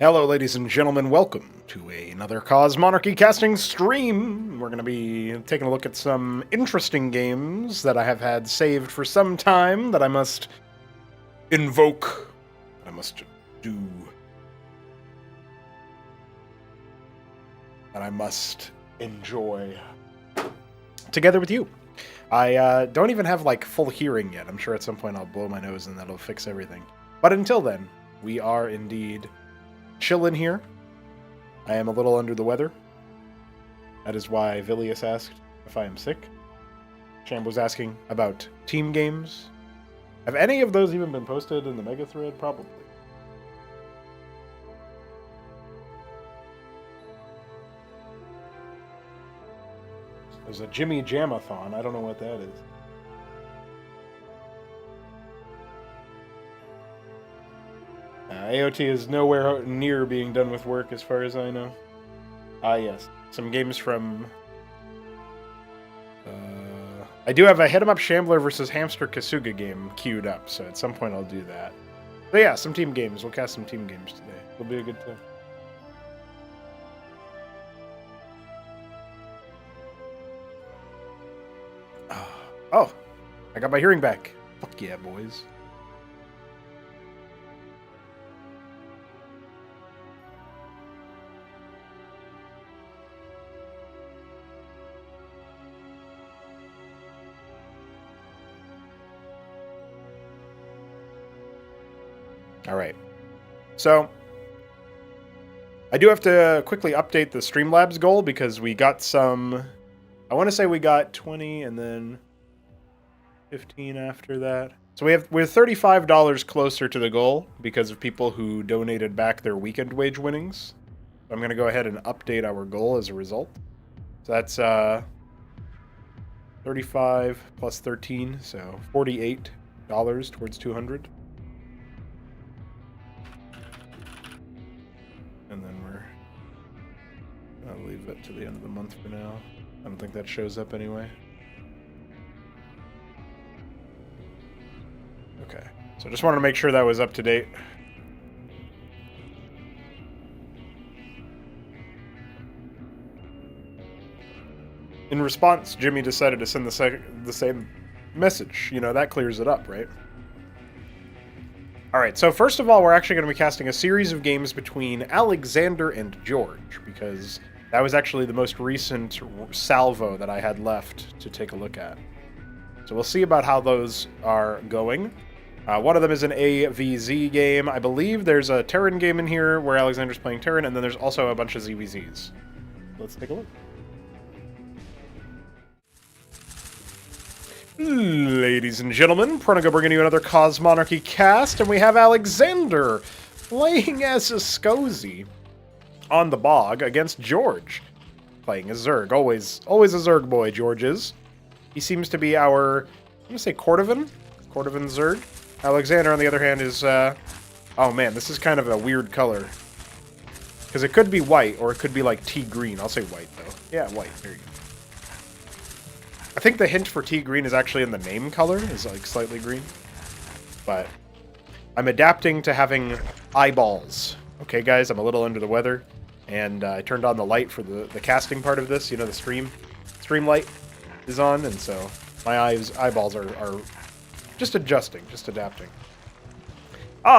Hello, ladies and gentlemen. Welcome to another Cosmonarchy casting stream. We're going to be taking a look at some interesting games that I have had saved for some time that I must invoke, that I must do, that I must enjoy together with you. I don't even have, full hearing yet. I'm sure at some point I'll blow my nose and that'll fix everything. But until then, we are indeed chillin' here. I am a little under the weather. That is why Vilius asked if I am sick. Chamb was asking about team games. Have any of those even been posted in the mega thread? Probably. There's a Jimmy Jamathon. I don't know what that is. AOT is nowhere near being done with work as far as I know. Yes. Some games from... I do have a Hit 'em Up Shambler versus Hamster Kasuga game queued up, so at some point I'll do that. But yeah, some team games. We'll cast some team games today. It'll be a good time. Oh, I got my hearing back. Fuck yeah, boys. All right. So, I do have to quickly update the Streamlabs goal because we got some... I want to say we got 20 and then 15 after that. So we're $35 closer to the goal because of people who donated back their weekend wage winnings. So I'm going to go ahead and update our goal as a result. So that's 35 plus 13, so $48 towards 200. And then I'll leave it to the end of the month for now. I don't think that shows up anyway. Okay, so just wanted to make sure that was up to date. In response, Jimmy decided to send the same message. You know, that clears it up, right? Alright, so first of all, we're actually going to be casting a series of games between Alexander and George, because that was actually the most recent salvo that I had left to take a look at. So we'll see about how those are going. One of them is an AVZ game. I believe there's a Terran game in here where Alexander's playing Terran, and then there's also a bunch of ZVZs. Let's take a look. Ladies and gentlemen, Pronago bringing you another Cosmonarchy cast, and we have Alexander playing as a Skozy on the bog against George, playing as Zerg. Always a Zerg boy, George is. He seems to be our, I'm gonna say Cordovan Zerg. Alexander, on the other hand, is, oh man, this is kind of a weird color. Because it could be white, or it could be like tea green. I'll say white, though. Yeah, white. There you go. I think the hint for tea green is actually in the name color, is like slightly green. But I'm adapting to having eyeballs. Okay, guys, I'm a little under the weather, and I turned on the light for the casting part of this. You know, the stream light is on, and so my eyeballs are just adjusting, just adapting.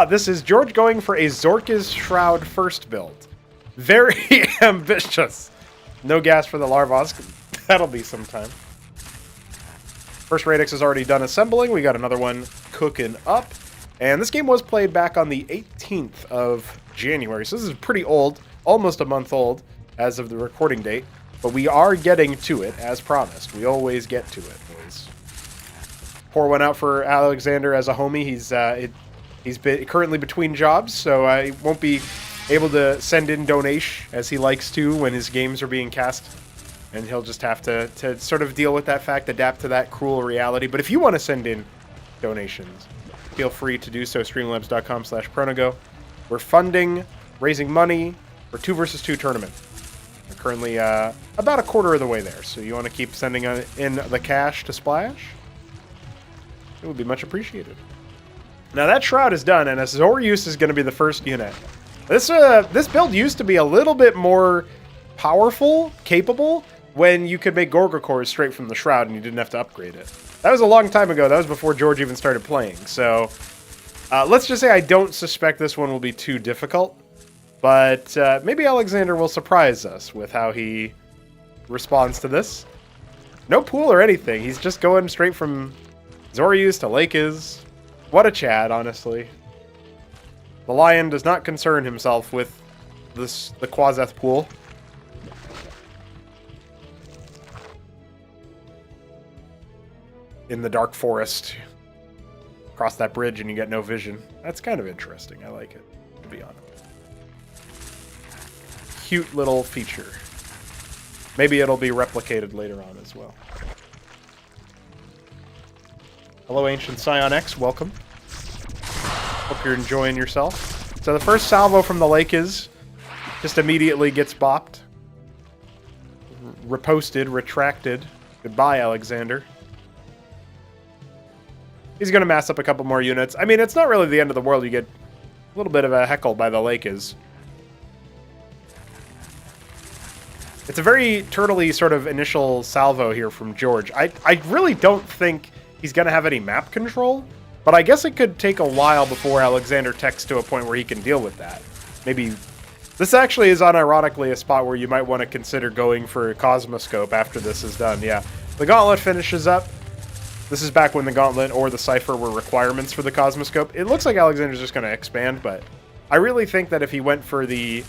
This is George going for a Zorka's Shroud first build. Very ambitious. No gas for the Larvos. That'll be some time. First Radix is already done assembling. We got another one cooking up. And this game was played back on the 18th of January. So this is pretty old, almost a month old as of the recording date. But we are getting to it, as promised. We always get to it, boys. Pour one out for Alexander as a homie. He's currently between jobs, so I won't be able to send in donation as he likes to when his games are being cast. And he'll just have to sort of deal with that fact, adapt to that cruel reality. But if you want to send in donations, feel free to do so, streamlabs.com/pronago. We're raising money for 2 vs. 2 tournament. We're currently about a quarter of the way there, so you want to keep sending in the cash to Splash? It would be much appreciated. Now that Shroud is done, and Azorius is going to be the first unit This build used to be a little bit more powerful, capable, when you could make Gorgocores straight from the Shroud and you didn't have to upgrade it. That was a long time ago. That was before George even started playing. So let's just say I don't suspect this one will be too difficult. But maybe Alexander will surprise us with how he responds to this. No pool or anything. He's just going straight from Zorius to Lakes. What a Chad, honestly. The Lion does not concern himself with the Quazeth pool. In the dark forest. Cross that bridge and you get no vision. That's kind of interesting. I like it, to be honest. Cute little feature. Maybe it'll be replicated later on as well. Hello, Ancient Scion X. Welcome. Hope you're enjoying yourself. So the first salvo from the Lakes just immediately gets bopped. Reposted, retracted. Goodbye, Alexander. He's going to mass up a couple more units. I mean, it's not really the end of the world. You get a little bit of a heckle by the Lakes. It's a very turtley sort of initial salvo here from George. I really don't think he's going to have any map control, but I guess it could take a while before Alexander techs to a point where he can deal with that. Maybe this actually is unironically a spot where you might want to consider going for Cosmoscope after this is done. Yeah, the Gauntlet finishes up. This is back when the Gauntlet or the Cypher were requirements for the Cosmoscope. It looks like Alexander's just going to expand, but I really think that if he went for the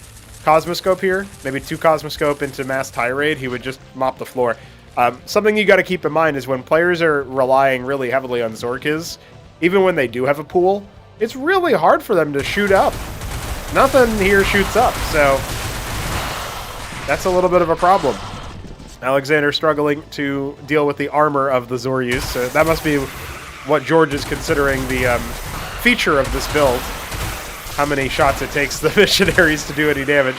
Cosmoscope here, maybe 2 Cosmoscope into Mass Tirade, he would just mop the floor. Something you got to keep in mind is when players are relying really heavily on Zorkiz, even when they do have a pool, it's really hard for them to shoot up. Nothing here shoots up, so that's a little bit of a problem. Alexander struggling to deal with the armor of the Zorius, so that must be what George is considering the feature of this build. How many shots it takes the missionaries to do any damage.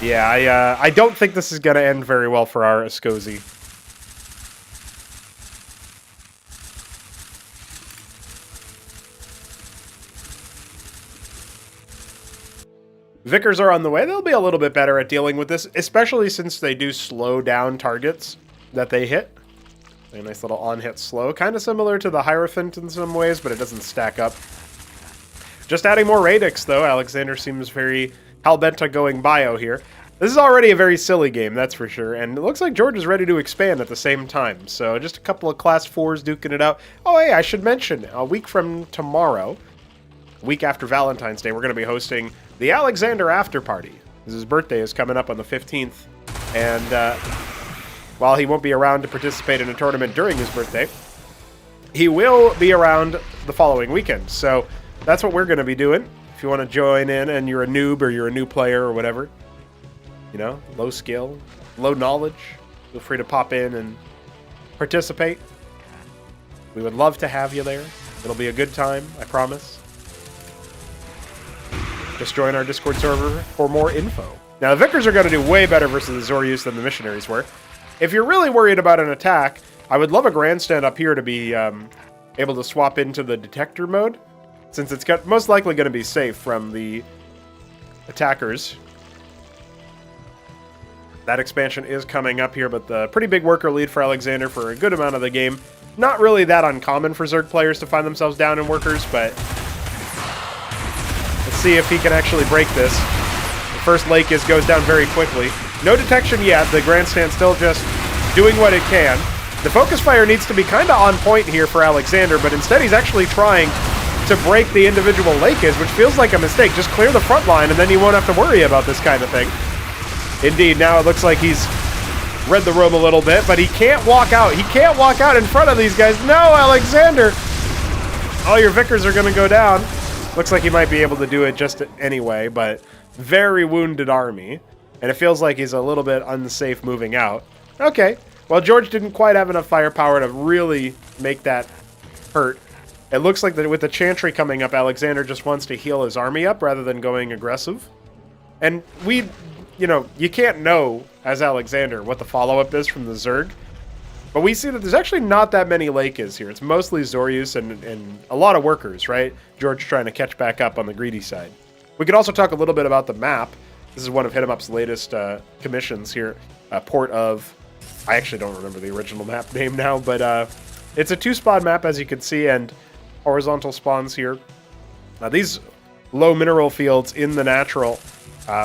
Yeah, I don't think this is going to end very well for our Ascozi. Vicars are on the way. They'll be a little bit better at dealing with this, especially since they do slow down targets that they hit. A nice little on-hit slow. Kind of similar to the Hierophant in some ways, but it doesn't stack up. Just adding more Radix, though. Alexander seems very hell-bent on going bio here. This is already a very silly game, that's for sure, and it looks like George is ready to expand at the same time. So just a couple of Class 4s duking it out. Oh, hey, I should mention, a week from tomorrow, a week after Valentine's Day, we're going to be hosting the Alexander After Party. His birthday is coming up on the 15th, and while he won't be around to participate in a tournament during his birthday, he will be around the following weekend. So that's what we're going to be doing. If you want to join in and you're a noob or you're a new player or whatever, you know, low skill, low knowledge, feel free to pop in and participate. We would love to have you there. It'll be a good time, I promise. Just join our Discord server for more info. Now, the Vicars are going to do way better versus the Zorius than the Missionaries were. If you're really worried about an attack, I would love a grandstand up here to be able to swap into the detector mode, since it's most likely going to be safe from the attackers. That expansion is coming up here, but the pretty big worker lead for Alexander for a good amount of the game. Not really that uncommon for Zerg players to find themselves down in workers, but let's see if he can actually break this. The first Lakes goes down very quickly. No detection yet. The grandstand still just doing what it can. The focus fire needs to be kind of on point here for Alexander, but instead he's actually trying to break the individual Lakes, which feels like a mistake. Just clear the front line, and then you won't have to worry about this kind of thing. Indeed, now it looks like he's read the room a little bit, but he can't walk out. He can't walk out in front of these guys. No, Alexander! All your Vicars are going to go down. Looks like he might be able to do it just anyway, but very wounded army. And it feels like he's a little bit unsafe moving out. Okay, well, George didn't quite have enough firepower to really make that hurt. It looks like that with the Chantry coming up, Alexander just wants to heal his army up rather than going aggressive. And you know, you can't know, as Alexander, what the follow-up is from the Zerg. But we see that there's actually not that many Lakes here. It's mostly Zorius and a lot of workers, right? George trying to catch back up on the greedy side. We could also talk a little bit about the map. This is one of Hit 'em Up's latest commissions here. Port of... I actually don't remember the original map name now, but it's a 2-spawn map, as you can see, and horizontal spawns here. Now, these low mineral fields in the natural,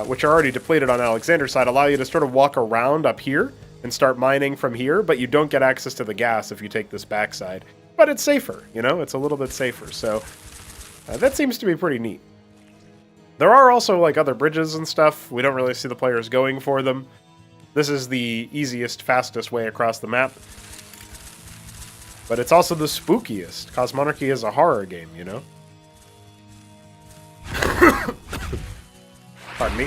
which are already depleted on Alexander's side, allow you to sort of walk around up here and start mining from here, but you don't get access to the gas if you take this backside. But it's safer, you know? It's a little bit safer, so that seems to be pretty neat. There are also, like, other bridges and stuff. We don't really see the players going for them. This is the easiest, fastest way across the map. But it's also the spookiest. Cosmonarchy is a horror game, you know? Pardon me.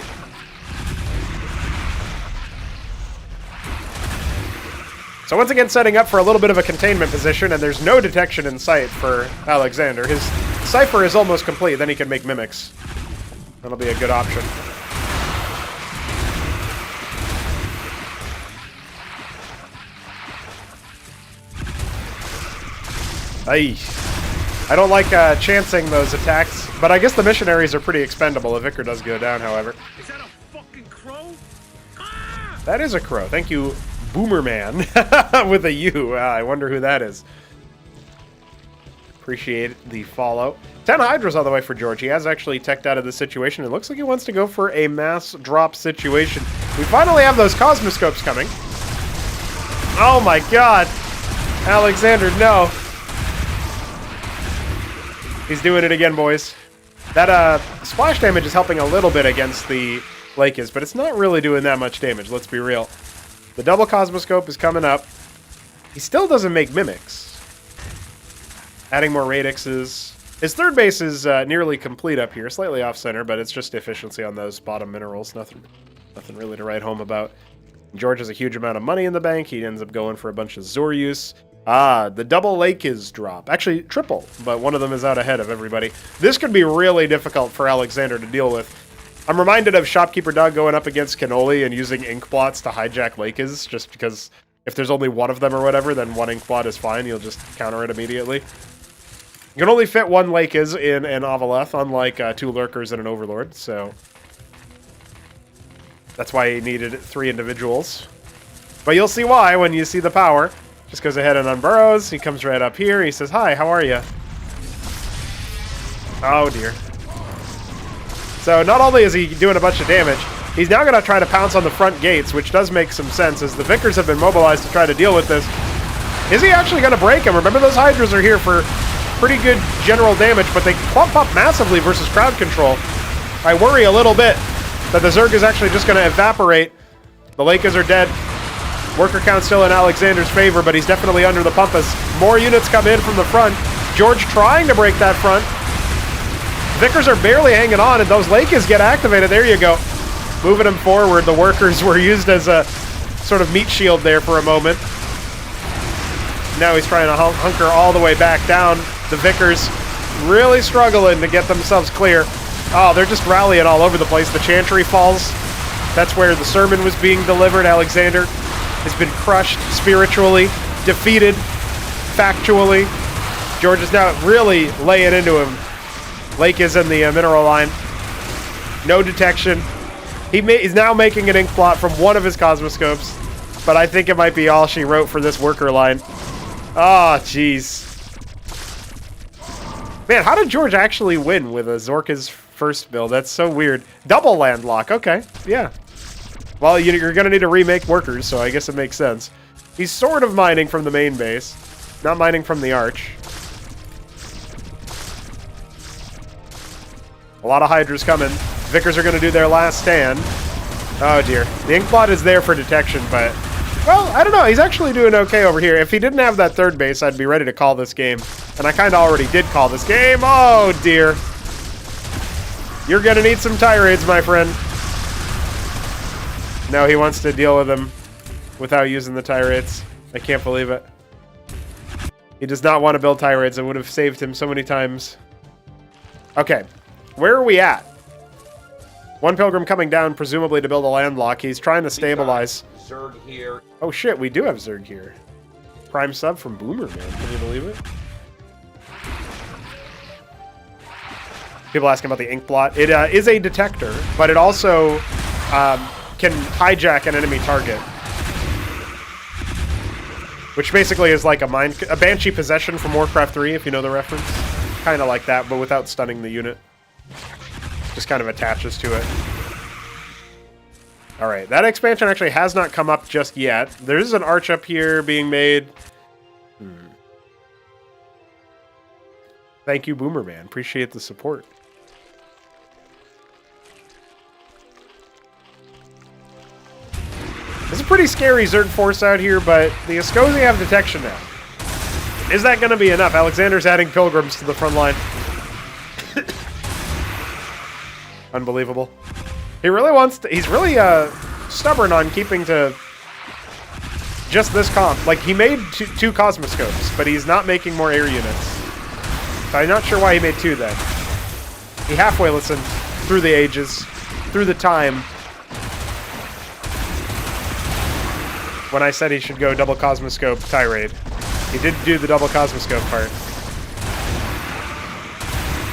So once again, setting up for a little bit of a containment position, and there's no detection in sight for Alexander. His cipher is almost complete, then he can make mimics. That'll be a good option. I don't like chancing those attacks, but I guess the missionaries are pretty expendable. A Vicar does go down, however. Is that a fucking crow? Ah! That is a crow. Thank you, Boomerman, with a U. I wonder who that is. Appreciate the follow. 10 Hydras on the way for George. He has actually teched out of the situation. It looks like he wants to go for a mass drop situation. We finally have those Cosmoscopes coming. Oh my god. Alexander, no. He's doing it again, boys. That splash damage is helping a little bit against the Lakers, but it's not really doing that much damage, let's be real. The double Cosmoscope is coming up. He still doesn't make mimics. Adding more radixes. His third base is nearly complete up here, slightly off-center, but it's just efficiency on those bottom minerals. Nothing really to write home about. George has a huge amount of money in the bank. He ends up going for a bunch of Zor use. The double lake is drop. Actually, triple, but one of them is out ahead of everybody. This could be really difficult for Alexander to deal with. I'm reminded of Shopkeeper Doug going up against Cannoli and using ink blots to hijack Lakes, just because if there's only one of them or whatever, then one ink blot is fine. You'll just counter it immediately. You can only fit one Lakes in an Avaleth, unlike 2 Lurkers and an Overlord, so that's why he needed 3 individuals. But you'll see why when you see the power. Just goes ahead and unburrows. He comes right up here. He says, "Hi, how are you?" Oh, dear. So not only is he doing a bunch of damage, he's now going to try to pounce on the front gates, which does make some sense, as the Vicars have been mobilized to try to deal with this. Is he actually going to break him? Remember, those Hydras are here for pretty good general damage, but they clump up massively versus crowd control. I worry a little bit that the Zerg is actually just going to evaporate. The Lakers are dead. Worker count still in Alexander's favor, but he's definitely under the pump as more units come in from the front. George trying to break that front. Vicars are barely hanging on, and those Lakers get activated. There you go. Moving them forward. The workers were used as a sort of meat shield there for a moment. Now he's trying to hunker all the way back down. The Vicars really struggling to get themselves clear. Oh, they're just rallying all over the place. The Chantry falls. That's where the sermon was being delivered. Alexander has been crushed spiritually, defeated factually. George is now really laying into him. Lake is in the mineral line. No detection. He's now making an ink blot from one of his Cosmoscopes, but I think it might be all she wrote for this worker line. Oh, jeez. Man, how did George actually win with a Zorka's first build? That's so weird. Double landlock. Okay, yeah. Well, you're going to need to remake workers, so I guess it makes sense. He's sort of mining from the main base, not mining from the arch. A lot of Hydras coming. Vicars are going to do their last stand. Oh, dear. The ink blot is there for detection, but... well, I don't know. He's actually doing okay over here. If he didn't have that third base, I'd be ready to call this game. And I kind of already did call this game. Oh, dear. You're going to need some tirades, my friend. No, he wants to deal with them without using the tirades. I can't believe it. He does not want to build tirades. It would have saved him so many times. Okay. Where are we at? One Pilgrim coming down, presumably to build a landlock. He's trying to stabilize. Zerg here. Oh shit, we do have Zerg here. Prime sub from Boomer, man. Can you believe it? People asking about the ink blot. It is a detector, but it also can hijack an enemy target. Which basically is like a Banshee Possession from Warcraft 3, if you know the reference. Kind of like that, but without stunning the unit. Just kind of attaches to it. Alright, that expansion actually has not come up just yet. There's an arch up here being made. Thank you, Boomerman. Appreciate the support. It's a pretty scary Zerg force out here, but the Ascozi have detection now. Is that going to be enough? Alexander's adding pilgrims to the front line. Unbelievable. He really wants to... He's really stubborn on keeping to just this comp. Like, he made two Cosmoscopes, but he's not making more air units. So I'm not sure why he made two then. He halfway listened through the ages, through the time, when I said he should go double Cosmoscope Tirade. He did do the double Cosmoscope part.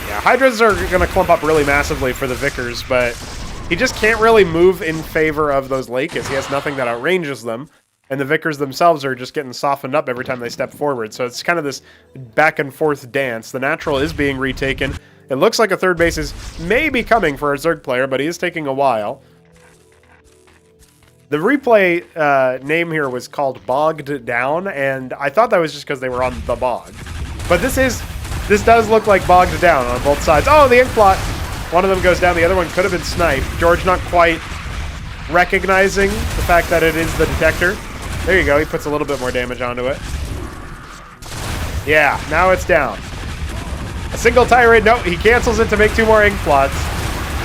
Yeah, Hydras are going to clump up really massively for the Vickers, but he just can't really move in favor of those Lakes. He has nothing that outranges them, and the Vickers themselves are just getting softened up every time they step forward. So it's kind of this back and forth dance. The natural is being retaken. It looks like a third base is maybe coming for a Zerg player, but he is taking a while. The replay name here was called Bogged Down, and I thought that was just because they were on the bog. But this does look like Bogged Down on both sides. Oh, the ink plot! One of them goes down, the other one could have been sniped. George not quite recognizing the fact that it is the detector. There you go, he puts a little bit more damage onto it. Yeah, now it's down. A single tirade, no, he cancels it to make two more ink plots.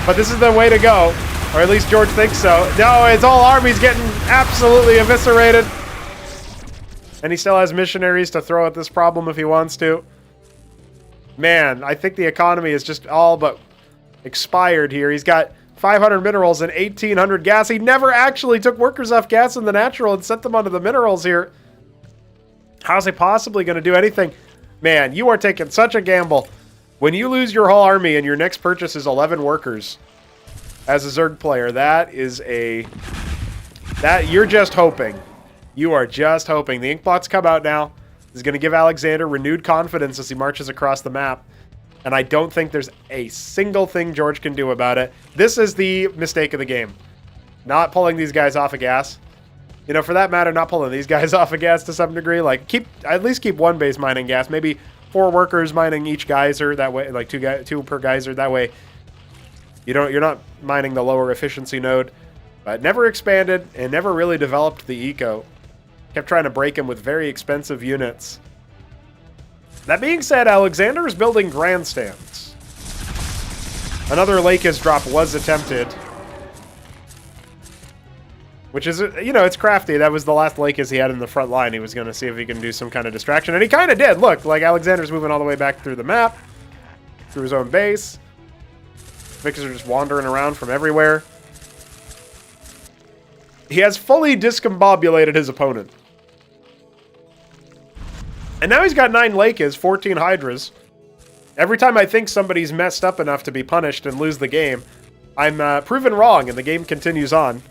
But this is the way to go. Or at least George thinks so. No, his whole army's getting absolutely eviscerated. And he still has missionaries to throw at this problem if he wants to. Man, I think the economy is just all but expired here. He's got 500 minerals and 1,800 gas. He never actually took workers off gas in the natural and sent them onto the minerals here. How's he possibly going to do anything? Man, you are taking such a gamble. When you lose your whole army and your next purchase is 11 workers as a Zerg player, you're just hoping. You are just hoping. The Inkblots come out now. This is going to give Alexander renewed confidence as he marches across the map. And I don't think there's a single thing George can do about it. This is the mistake of the game. Not pulling these guys off of gas. You know, for that matter, not pulling these guys off of gas to some degree. Like, at least keep one base mining gas. Maybe 4 workers mining each geyser. That way, like 2 per geyser. That way, you're not mining the lower efficiency node. But never expanded and never really developed the eco. Kept trying to break him with very expensive units. That being said, Alexander is building grandstands. Another Lakis drop was attempted. Which is, you know, it's crafty. That was the last Lakis he had in the front line. He was going to see if he can do some kind of distraction. And he kind of did. Look, like Alexander's moving all the way back through the map. Through his own base. Vickers are just wandering around from everywhere. He has fully discombobulated his opponent. And now he's got 9 Lakis, 14 Hydras. Every time I think somebody's messed up enough to be punished and lose the game, I'm proven wrong, and the game continues on.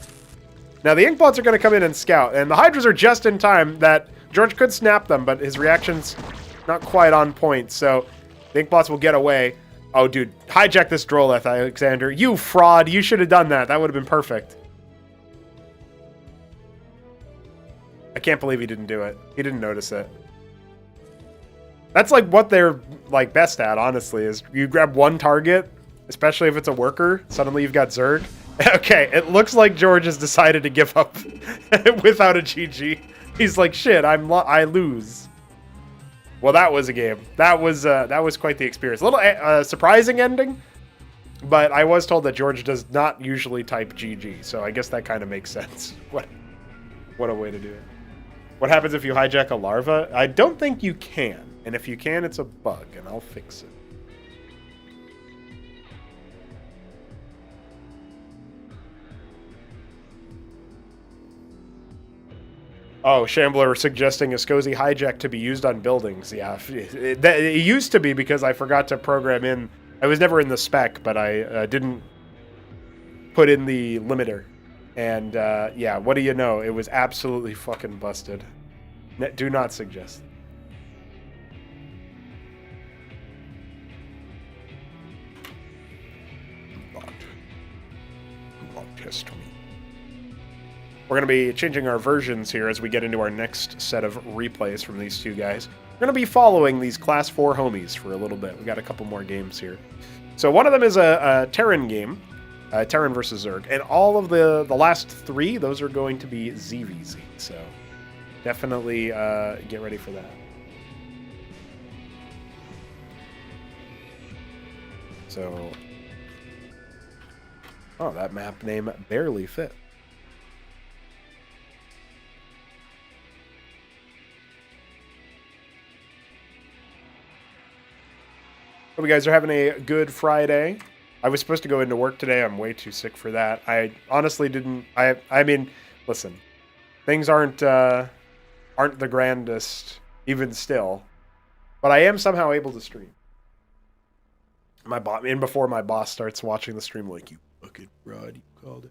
Now, the Inkblots are going to come in and scout, and the Hydras are just in time that George could snap them, but his reaction's not quite on point, so the Inkblots will get away. Oh, dude, hijack this Droleth, Alexander. You fraud, you should have done that. That would have been perfect. I can't believe he didn't do it. He didn't notice it. That's like what they're like best at, honestly, is you grab one target, especially if it's a worker, suddenly you've got Zerg. Okay, it looks like George has decided to give up without a GG. He's like, shit, I lose. Well, that was a game. That was quite the experience. A little surprising ending, but I was told that George does not usually type GG, so I guess that kind of makes sense. What a way to do it. What happens if you hijack a larva? I don't think you can. And if you can, it's a bug, and I'll fix it. Oh, Shambler suggesting Ascozi hijack to be used on buildings. Yeah, it used to be because I forgot to program in I was never in the spec, but I didn't put in the limiter. And yeah, what do you know? It was absolutely fucking busted. Do not suggest. Not test me. We're going to be changing our versions here as we get into our next set of replays from these two guys. We're going to be following these Class 4 homies for a little bit. We got a couple more games here. So one of them is a Terran game, Terran versus Zerg, and all of the last three, those are going to be ZVZ. So definitely get ready for that. So, oh, that map name barely fit. Hope you guys are having a good Friday. I was supposed to go into work today. I'm way too sick for that. I honestly didn't. I mean, listen, things aren't the grandest even still, but I am somehow able to stream. Before my boss starts watching the stream, like, you fucking fraud, you called it.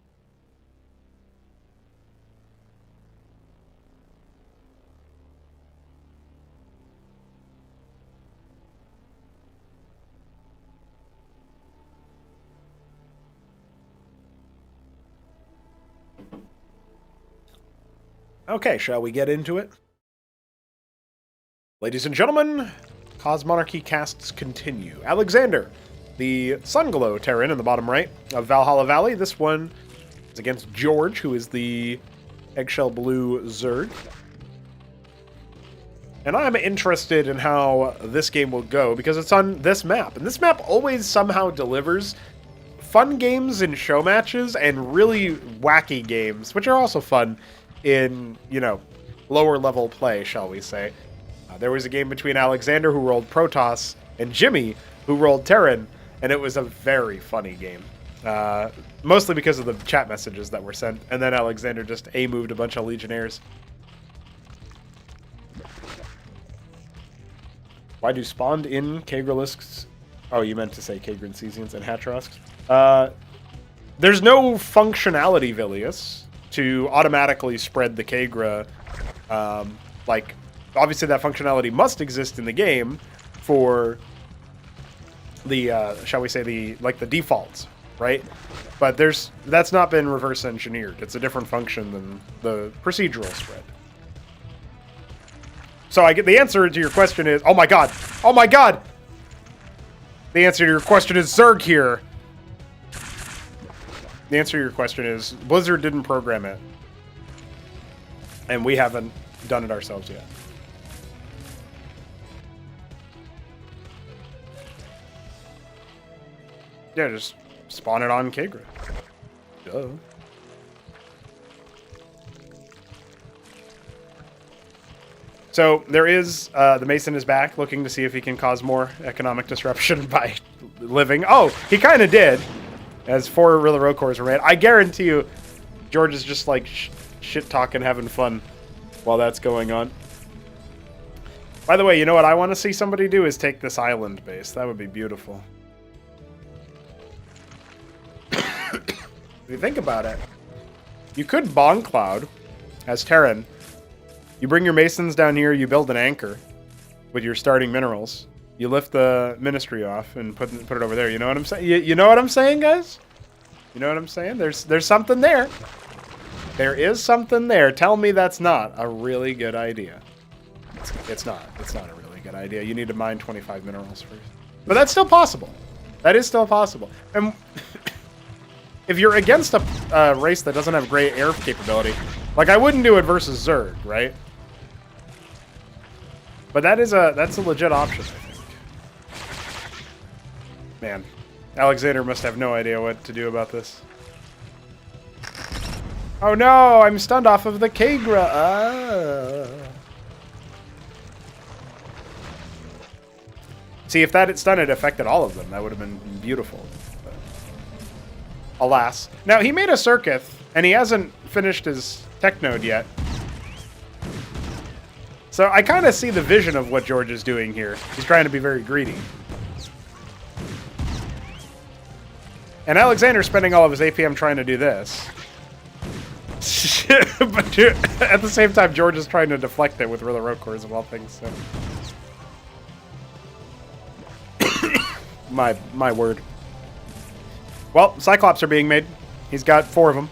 Okay, shall we get into it? Ladies and gentlemen, Cosmonarchy casts continue. Alexander, the Sunglow Terran in the bottom right of Valhalla Valley. This one is against George, who is the Eggshell Blue Zerg. And I'm interested in how this game will go because it's on this map. And this map always somehow delivers fun games in show matches and really wacky games, which are also fun in, you know, lower level play, shall we say. There was a game between Alexander, who rolled Protoss, and Jimmy, who rolled Terran, and it was a very funny game. Mostly because of the chat messages that were sent, and then Alexander just A-moved a bunch of Legionnaires. Why do spawned in Kagralisks? Oh, you meant to say Kagran Cesians and Hatrosks. There's no functionality, Vilius, to automatically spread the Kagra. Like, obviously that functionality must exist in the game for the, shall we say, the defaults, right? But that's not been reverse engineered. It's a different function than the procedural spread. So I get the answer to your question is, oh my god! Oh my god! The answer to your question is Zerg here. The answer to your question is Blizzard didn't program it. And we haven't done it ourselves yet. Yeah, just spawn it on Kagra. Duh. So there is, the Mason is back, looking to see if he can cause more economic disruption by living. Oh, he kind of did. As 4 Rilla Row cores were made. I guarantee you, George is just like shit-talking, having fun while that's going on. By the way, you know what I want to see somebody do is take this island base. That would be beautiful. If you think about it, you could Bong Cloud as Terran. You bring your Masons down here, you build an anchor with your starting minerals. You lift the ministry off and put it over there. You know what I'm saying? You know what I'm saying, guys? You know what I'm saying? There's something there. There is something there. Tell me that's not a really good idea. It's not. It's not a really good idea. You need to mine 25 minerals first. But that's still possible. That is still possible. And if you're against a race that doesn't have great air capability, like I wouldn't do it versus Zerg, right? But that's a legit option, I think. Man, Alexander must have no idea what to do about this. Oh no, I'm stunned off of the Kagra. See, if that had stunned, it affected all of them. That would have been beautiful. But alas. Now, he made a Circuith, and he hasn't finished his tech node yet. So I kind of see the vision of what George is doing here. He's trying to be very greedy. And Alexander's spending all of his APM trying to do this. But at the same time, George is trying to deflect it with Rilla Road Cores of all things. So. my word. Well, Cyclops are being made. He's got 4 of them.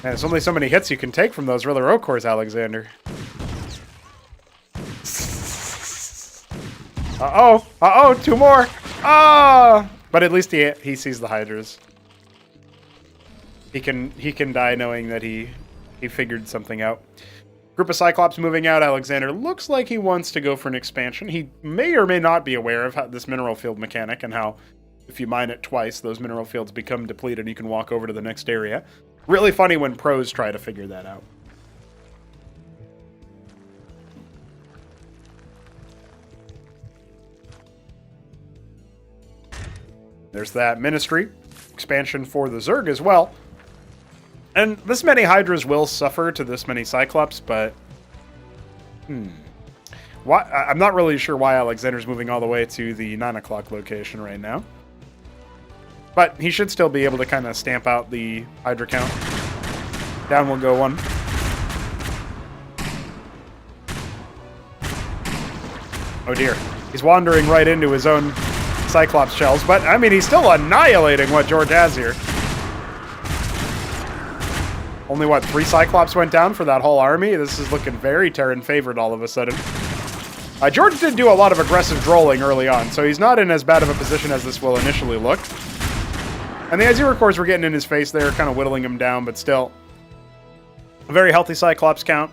And there's only so many hits you can take from those Rilla Road Cores, Alexander. Uh-oh. Uh-oh, 2 more. Ah! But at least he sees the Hydras. He can die knowing that he figured something out. Group of Cyclops moving out. Alexander looks like he wants to go for an expansion. He may or may not be aware of how this mineral field mechanic and how if you mine it twice, those mineral fields become depleted and you can walk over to the next area. Really funny when pros try to figure that out. There's that Ministry. Expansion for the Zerg as well. And this many Hydras will suffer to this many Cyclops, but... Why? I'm not really sure why Alexander's moving all the way to the 9 o'clock location right now. But he should still be able to kind of stamp out the Hydra count. Down will go 1. Oh dear. He's wandering right into his own Cyclops shells, but I mean, he's still annihilating what George has here. Only, what, 3 Cyclops went down for that whole army? This is looking very Terran favored all of a sudden. George did do a lot of aggressive drolling early on, so he's not in as bad of a position as this will initially look. And the Azure cores were getting in his face there, kind of whittling him down, but still. A very healthy Cyclops count.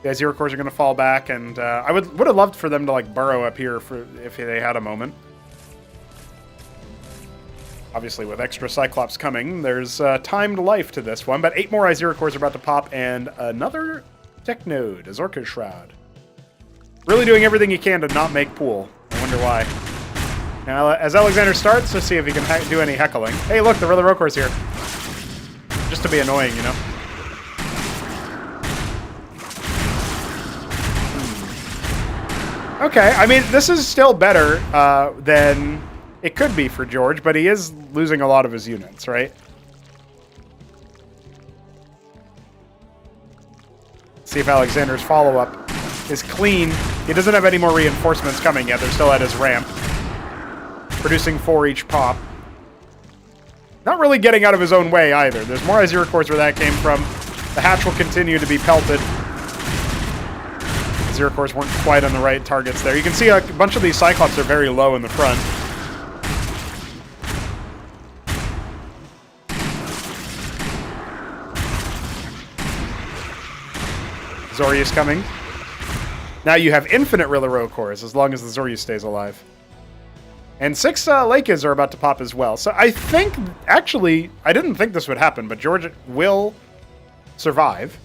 The Azure cores are going to fall back, and I would have loved for them to like burrow up here if they had a moment. Obviously, with extra Cyclops coming, there's timed life to this one, but 8 more Azure cores are about to pop, and another tech node, Azorka's Shroud. Really doing everything he can to not make pool. I wonder why. Now, as Alexander starts, let's see if he can do any heckling. Hey, look, the Rilla Road Core's here. Just to be annoying, you know? Okay, I mean, this is still better than it could be for George, but he is losing a lot of his units, right? See if Alexander's follow-up is clean. He doesn't have any more reinforcements coming yet. They're still at his ramp. Producing 4 each pop. Not really getting out of his own way either. There's more Azure cores where that came from. The hatch will continue to be pelted. Azure cores weren't quite on the right targets there. You can see a bunch of these Cyclops are very low in the front. Zorius coming. Now you have infinite Rilla Road cores as long as the Zorius stays alive. And 6 Lakers are about to pop as well. So I think, actually, I didn't think this would happen, but George will survive.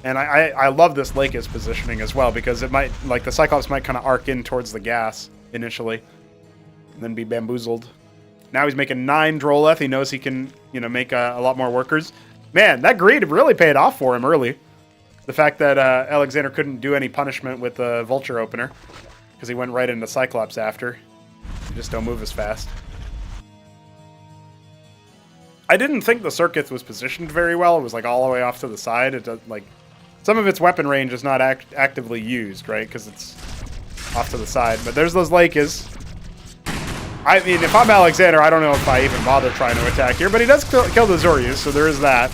And I love this Lakers positioning as well, because it might, like, the Cyclops might kind of arc in towards the gas initially, and then be bamboozled. Now he's making 9 Droleth. He knows he can, you know, make a lot more workers. Man, that greed really paid off for him early. The fact that Alexander couldn't do any punishment with the Vulture Opener, because he went right into Cyclops after. You just don't move as fast. I didn't think the Circuit was positioned very well. It was like all the way off to the side. It does, like, some of its weapon range is not actively used, right? Because it's off to the side. But there's those Lakers. I mean, if I'm Alexander, I don't know if I even bother trying to attack here. But he does kill the Zorius, so there is that.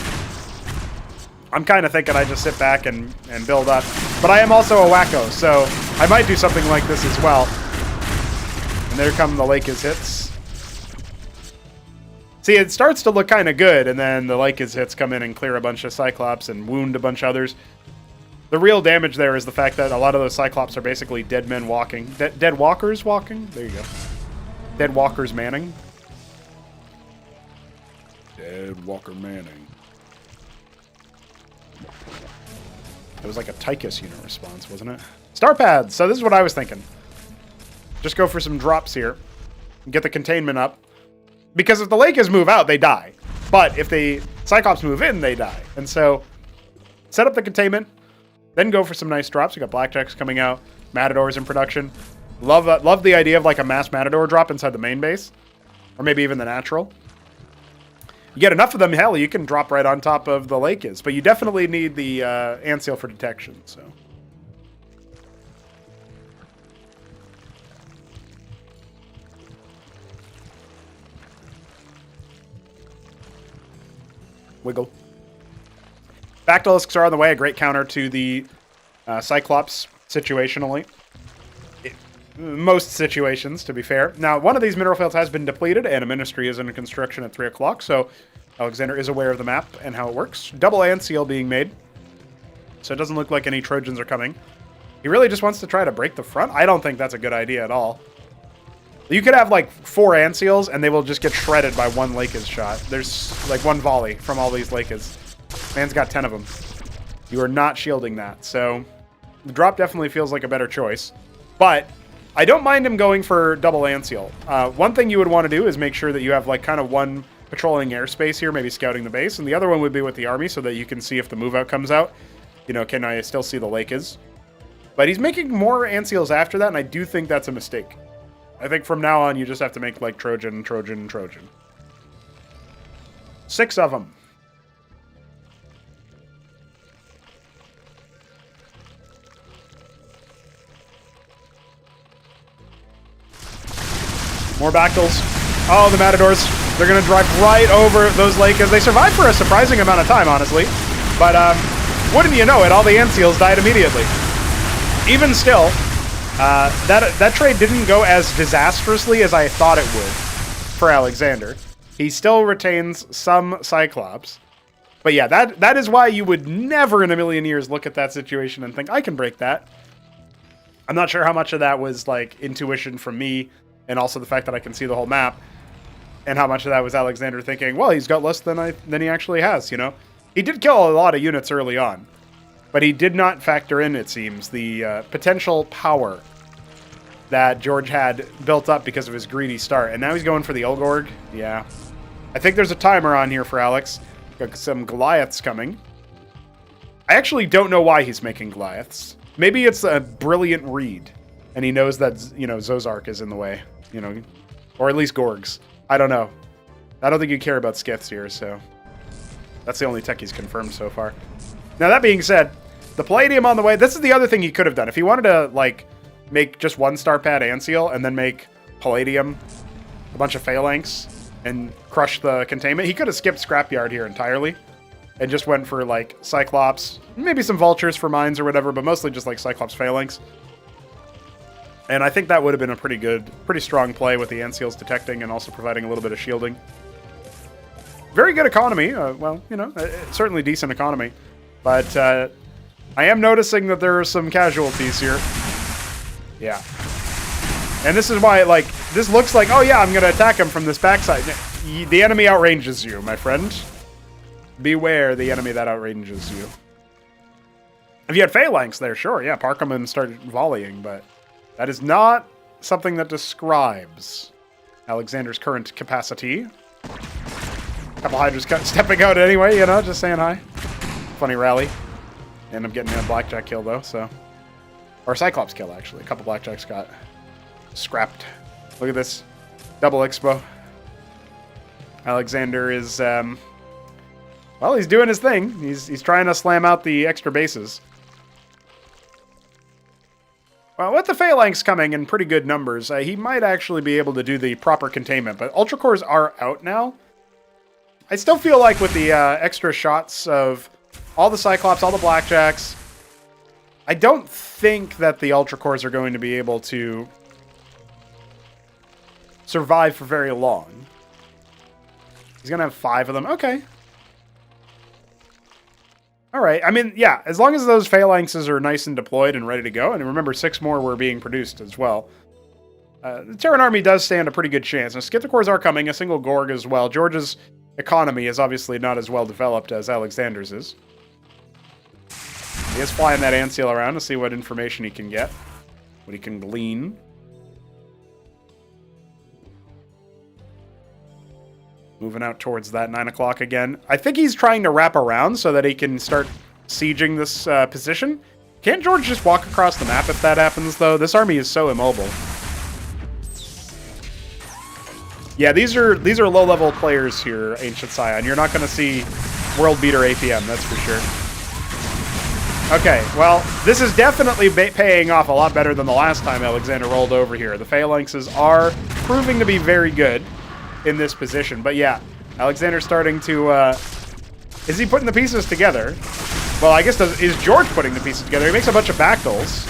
I'm kind of thinking I just sit back and build up. But I am also a wacko, so I might do something like this as well. And there come the Lakers hits. See, it starts to look kind of good, and then the Lakers hits come in and clear a bunch of Cyclops and wound a bunch of others. The real damage there is the fact that a lot of those Cyclops are basically dead men walking. Dead walkers walking? There you go. Dead walkers manning. Dead walker manning. It was like a Tychus unit response, wasn't it? Star pads! So this is what I was thinking. Just go for some drops here. Get the containment up. Because if the Lakers move out, they die. But if the Cyclops move in, they die. And so, set up the containment. Then go for some nice drops. You got Blackjacks coming out, Matadors in production. Love the idea of like a mass Matador drop inside the main base, or maybe even the natural. You get enough of them, hell, you can drop right on top of the lake is, but you definitely need the ant seal for detection. So. Wiggle. Bactylisks are on the way, a great counter to the Cyclops situationally. Most situations, to be fair. Now, one of these mineral fields has been depleted, and a ministry is in construction at 3 o'clock, so Alexander is aware of the map and how it works. Double ant seal being made, so it doesn't look like any Trojans are coming. He really just wants to try to break the front? I don't think that's a good idea at all. You could have, like, 4 ant seals, and they will just get shredded by one Lakers shot. There's, like, one volley from all these Lakers. Man's got 10 of them. You are not shielding that, so the drop definitely feels like a better choice. But I don't mind him going for double ant seal. One thing you would want to do is make sure that you have, like, kind of one patrolling airspace here, maybe scouting the base, and the other one would be with the army so that you can see if the move out comes out. You know, can I still see the Lakers? But he's making more ant seals after that, and I do think that's a mistake. I think from now on, you just have to make, like, Trojan, Trojan, Trojan. 6 of them. More Bactyls. Oh, the Matadors. They're going to drive right over those Lakers. They survived for a surprising amount of time, honestly. But, wouldn't you know it, all the ant seals died immediately. Even still, that trade didn't go as disastrously as I thought it would for Alexander. He still retains some Cyclops. But yeah, that is why you would never in a million years look at that situation and think, I can break that. I'm not sure how much of that was, like, intuition from me, and also the fact that I can see the whole map, and how much of that was Alexander thinking, well, he's got less than he actually has, you know? He did kill a lot of units early on, but he did not factor in, it seems, the potential power that George had built up because of his greedy start. And now he's going for the Elgorg. Yeah. I think there's a timer on here for Alex. Got some Goliaths coming. I actually don't know why he's making Goliaths. Maybe it's a brilliant read, and he knows that, you know, Zozark is in the way. You know, or at least Gorgs. I don't know. I don't think you care about Skiths here, so that's the only tech he's confirmed so far. Now, that being said, the Palladium on the way, this is the other thing he could have done. If he wanted to, like, make just 1 star pad ant seal and then make Palladium, a bunch of Phalanx, and crush the containment, he could have skipped Scrapyard here entirely and just went for, like, Cyclops, maybe some Vultures for mines or whatever, but mostly just, like, Cyclops Phalanx. And I think that would have been a pretty strong play with the ant seals detecting and also providing a little bit of shielding. Very good economy. Well, you know, certainly decent economy. But I am noticing that there are some casualties here. Yeah. And this is why, like, this looks like, oh yeah, I'm going to attack him from this backside. The enemy outranges you, my friend. Beware the enemy that outranges you. If you had Phalanx there, sure, yeah, park them and start volleying, but that is not something that describes Alexander's current capacity. Couple Hydras stepping out anyway, you know, just saying hi. Funny rally. End up getting a Blackjack kill, though, so... Or a Cyclops kill, actually. A couple Blackjacks got scrapped. Look at this. Double Expo. Alexander is, well, he's doing his thing. He's trying to slam out the extra bases. Well, with the Phalanx coming in pretty good numbers, he might actually be able to do the proper containment, but Ultra Cores are out now. I still feel like with the extra shots of all the Cyclops, all the Blackjacks, I don't think that the Ultra Cores are going to be able to survive for very long. He's going to have 5 of them. Okay. All right. I mean, yeah, as long as those Phalanxes are nice and deployed and ready to go, and remember 6 more were being produced as well, the Terran army does stand a pretty good chance. Now, Scythicores are coming, a single Gorg as well. George's economy is obviously not as well developed as Alexander's is. He is flying that ant seal around to see what information he can get, what he can glean. Moving out towards that 9 o'clock again. I think he's trying to wrap around so that he can start sieging this position. Can't George just walk across the map if that happens, though? This army is so immobile. Yeah, these are low-level players here, Ancient Scion. You're not going to see World Beater APM, that's for sure. Okay, well, this is definitely paying off a lot better than the last time Alexander rolled over here. The Phalanxes are proving to be very good in this position. But yeah, Alexander's starting to... is he putting the pieces together? Well, I guess is George putting the pieces together? He makes a bunch of backdols.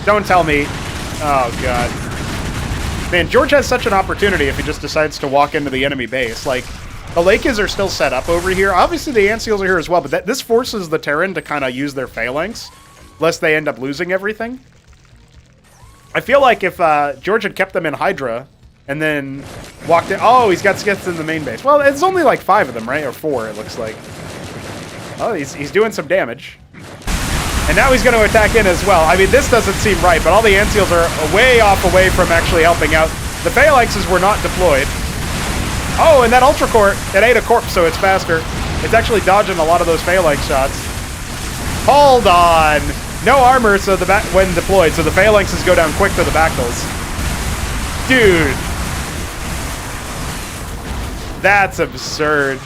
Don't tell me. Oh, God. Man, George has such an opportunity if he just decides to walk into the enemy base. Like, the Lakers are still set up over here. Obviously, the Ant Seals are here as well, but this forces the Terran to kind of use their Phalanx, lest they end up losing everything. I feel like if George had kept them in Hydra and then walked in... Oh, he's got skits in the main base. Well, it's only like 5 of them, right? Or 4, it looks like. Oh, he's doing some damage. And now he's going to attack in as well. I mean, this doesn't seem right, but all the Ant Seals are away from actually helping out. The Phalanxes were not deployed. Oh, and that Ultra Core, it ate a corpse, so it's faster. It's actually dodging a lot of those Phalanx shots. Hold on. No armor so when deployed, so the Phalanxes go down quick to the backdols. Dude. That's absurd.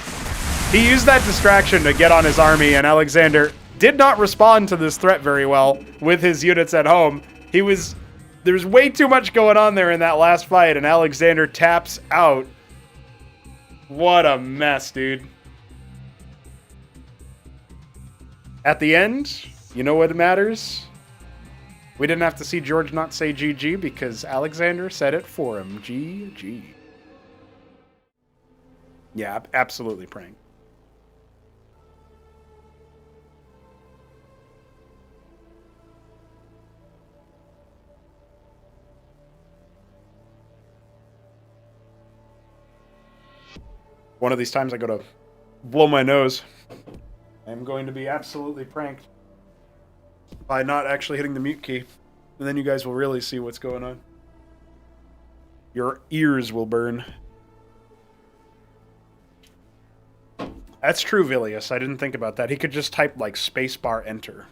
He used that distraction to get on his army, and Alexander did not respond to this threat very well with his units at home. There's way too much going on there in that last fight, and Alexander taps out. What a mess, dude. At the end, you know what matters? We didn't have to see George not say GG because Alexander said it for him. GG. Yeah, absolutely praying. One of these times I go to blow my nose. I'm going to be absolutely pranked by not actually hitting the mute key. And then you guys will really see what's going on. Your ears will burn. That's true, Vilius. I didn't think about that. He could just type, like, spacebar enter.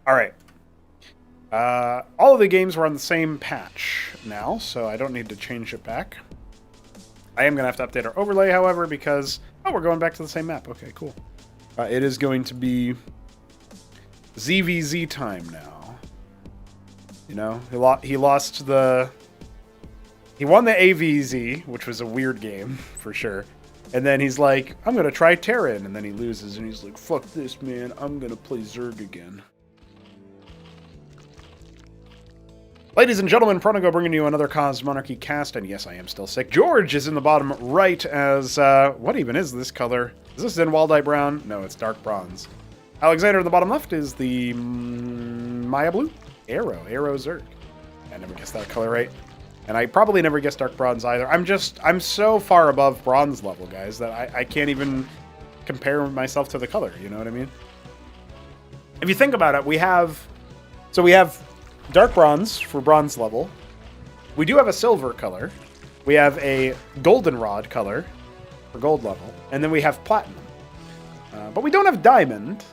Alright. All of the games were on the same patch now, so I don't need to change it back. I am going to have to update our overlay, however, because... Oh, we're going back to the same map. Okay, cool. It is going to be ZVZ time now. You know, he lost the... He won the AVZ, which was a weird game, for sure. And then he's like, I'm going to try Terran. And then he loses, and he's like, fuck this, man. I'm going to play Zerg again. Ladies and gentlemen, Pronago bringing you another Cosmonarchy cast, and yes, I am still sick. George is in the bottom right as, what even is this color? Is this Zenwaldite brown? No, it's dark bronze. Alexander in the bottom left is the Maya blue? Arrow Zerg. I never guessed that color right. And I probably never guessed dark bronze either. I'm so far above bronze level, guys, that I can't even compare myself to the color, you know what I mean? If you think about it, we have dark bronze for bronze level. We do have a silver color. We have a goldenrod color for gold level. And then we have platinum. But we don't have diamond.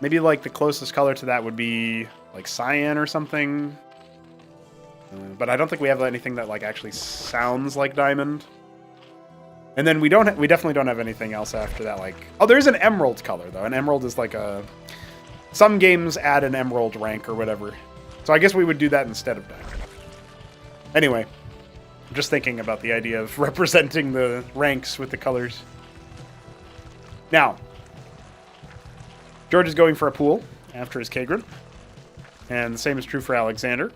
Maybe like the closest color to that would be like cyan or something. But I don't think we have anything that like actually sounds like diamond. And then we definitely don't have anything else after that. Like, oh, there's an emerald color though. An emerald is like some games add an emerald rank or whatever. So I guess we would do that instead of diamond. Anyway, I'm just thinking about the idea of representing the ranks with the colors. Now, George is going for a pool after his Kagrin. And the same is true for Alexander.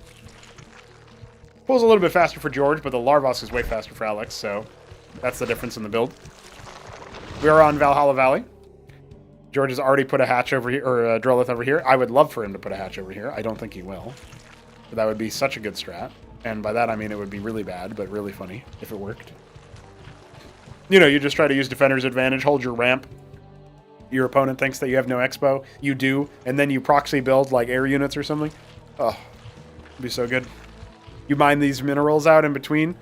Pool's a little bit faster for George, but the Larvos is way faster for Alex, so that's the difference in the build. We are on Valhalla Valley. George has already put a hatch over here, or a Drillith over here. I would love for him to put a hatch over here. I don't think he will. But that would be such a good strat. And by that I mean it would be really bad, but really funny if it worked. You know, you just try to use Defender's Advantage, hold your ramp. Your opponent thinks that you have no expo. You do, and then you proxy build like air units or something. Oh, it'd be so good. You mine these minerals out in between.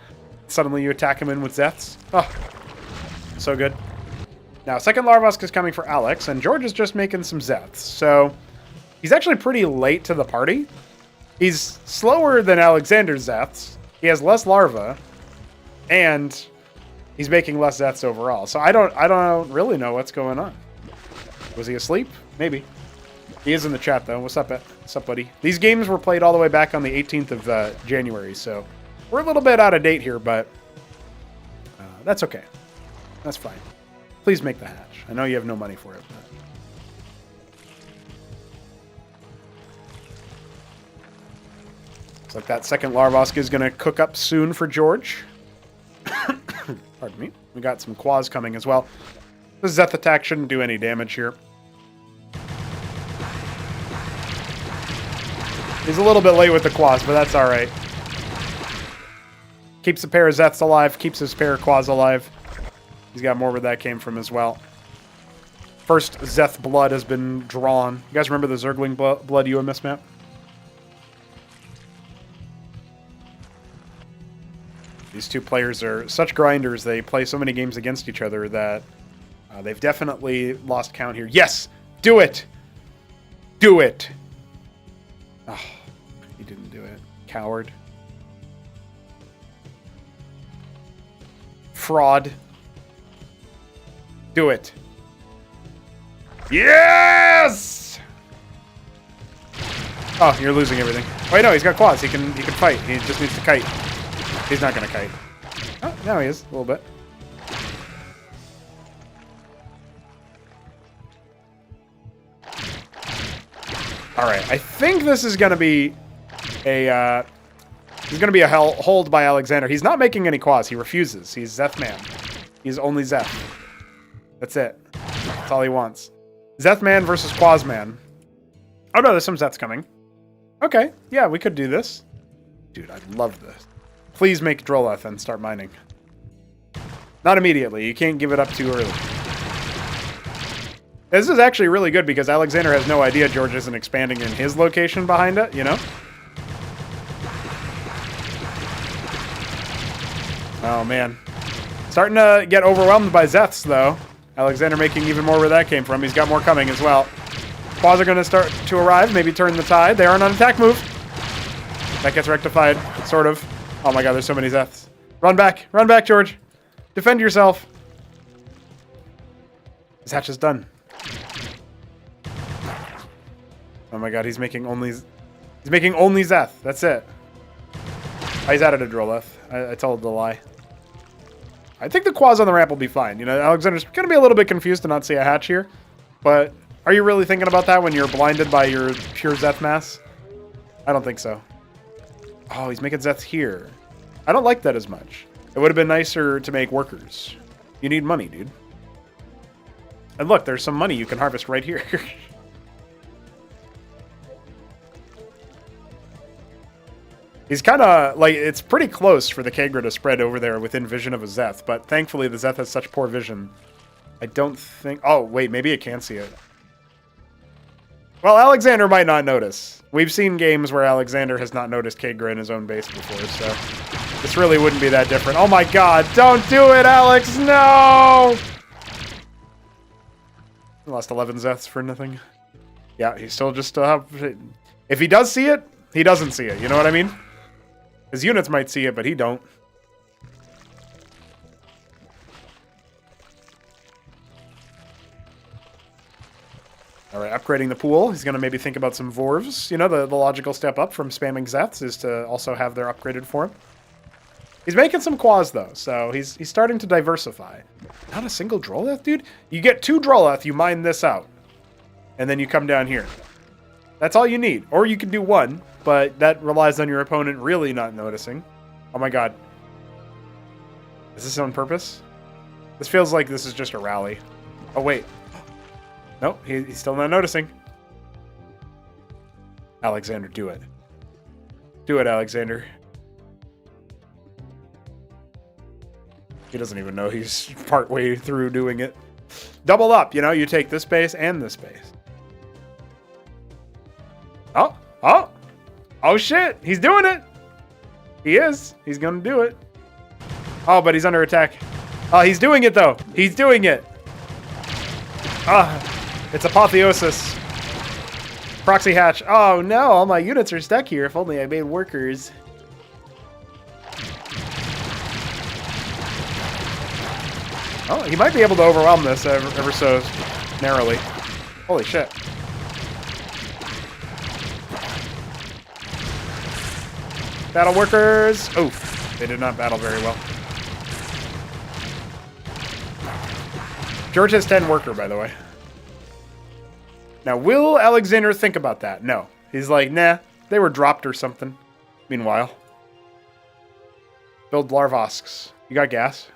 Suddenly you attack him in with Zeths. Oh, so good. Now, second Larvask is coming for Alex, and George is just making some Zeths. So, he's actually pretty late to the party. He's slower than Alexander's Zeths. He has less larva, and he's making less Zeths overall. So I don't really know what's going on. Was he asleep? Maybe. He is in the chat, though. What's up, buddy? These games were played all the way back on the 18th of January, so we're a little bit out of date here, but that's okay. That's fine. Please make the hatch. I know you have no money for it, but... Looks like that second Larvask is going to cook up soon for George. Pardon me. We got some Quas coming as well. The Zeth attack shouldn't do any damage here. He's a little bit late with the Quas, but that's alright. Keeps a pair of Zeths alive, keeps his pair of Quas alive. He's got more where that came from as well. First Zeth blood has been drawn. You guys remember the Zergling blood UMS map? These two players are such grinders. They play so many games against each other that they've definitely lost count here. Yes! Do it! Do it! Oh, he didn't do it. Coward. Fraud. Do it. Yes! Oh, you're losing everything. Wait, no, he's got Quads. He can fight. He just needs to kite. He's not gonna kite. Oh, now he is a little bit. All right, I think this is gonna be a hold by Alexander. He's not making any Quas. He refuses. He's Zeth man. He's only Zeth. That's it. That's all he wants. Zeth man versus Quas man. Oh no, there's some Zeths coming. Okay, yeah, we could do this. Dude, I love this. Please make Droleth and start mining. Not immediately. You can't give it up too early. This is actually really good because Alexander has no idea George isn't expanding in his location behind it, you know? Oh, man. Starting to get overwhelmed by Zeths, though. Alexander making even more where that came from. He's got more coming as well. Quas are going to start to arrive, maybe turn the tide. They aren't on attack move. That gets rectified, sort of. Oh my god, there's so many Zeths. Run back, George. Defend yourself. His hatch is done. Oh my god, he's making only Zeth. That's it. Oh, he's added a Droleth. I told the lie. I think the Quas on the ramp will be fine. You know, Alexander's going to be a little bit confused to not see a hatch here. But are you really thinking about that when you're blinded by your pure Zeth mass? I don't think so. Oh, he's making Zeths here. I don't like that as much. It would have been nicer to make workers. You need money, dude. And look, there's some money you can harvest right here. He's kind of, like, it's pretty close for the Kagra to spread over there within vision of a Zeth, but thankfully the Zeth has such poor vision. I don't think... Oh, wait, maybe it can see it. Well, Alexander might not notice. We've seen games where Alexander has not noticed Kagra in his own base before, so this really wouldn't be that different. Oh my god, don't do it, Alex! No! He lost 11 Zeths for nothing. Yeah, he still just... if he does see it, he doesn't see it. You know what I mean? His units might see it, but he don't. Alright, upgrading the pool. He's going to maybe think about some Vorvs. You know, the logical step up from spamming Zeths is to also have their upgraded form. He's making some Quas, though, so he's starting to diversify. Not a single Droleth, dude? You get 2 Droleth, you mine this out. And then you come down here. That's all you need. Or you can do 1, but that relies on your opponent really not noticing. Oh my god. Is this on purpose? This feels like this is just a rally. Oh, wait. Nope, he's still not noticing. Alexander, do it. Do it, Alexander. He doesn't even know he's partway through doing it. Double up, you know, you take this base and this base. Oh, oh, oh shit, he's doing it. He is, he's gonna do it. Oh, but he's under attack. Oh, he's doing it though. He's doing it. Ah, it's apotheosis. Proxy hatch. Oh no, all my units are stuck here. If only I made workers. Oh, he might be able to overwhelm this ever so narrowly. Holy shit. Battle workers. Oof, they did not battle very well. George has 10 worker, by the way. Now, will Alexander think about that? No. He's like, nah, they were dropped or something. Meanwhile. Build Larvosks. You got gas?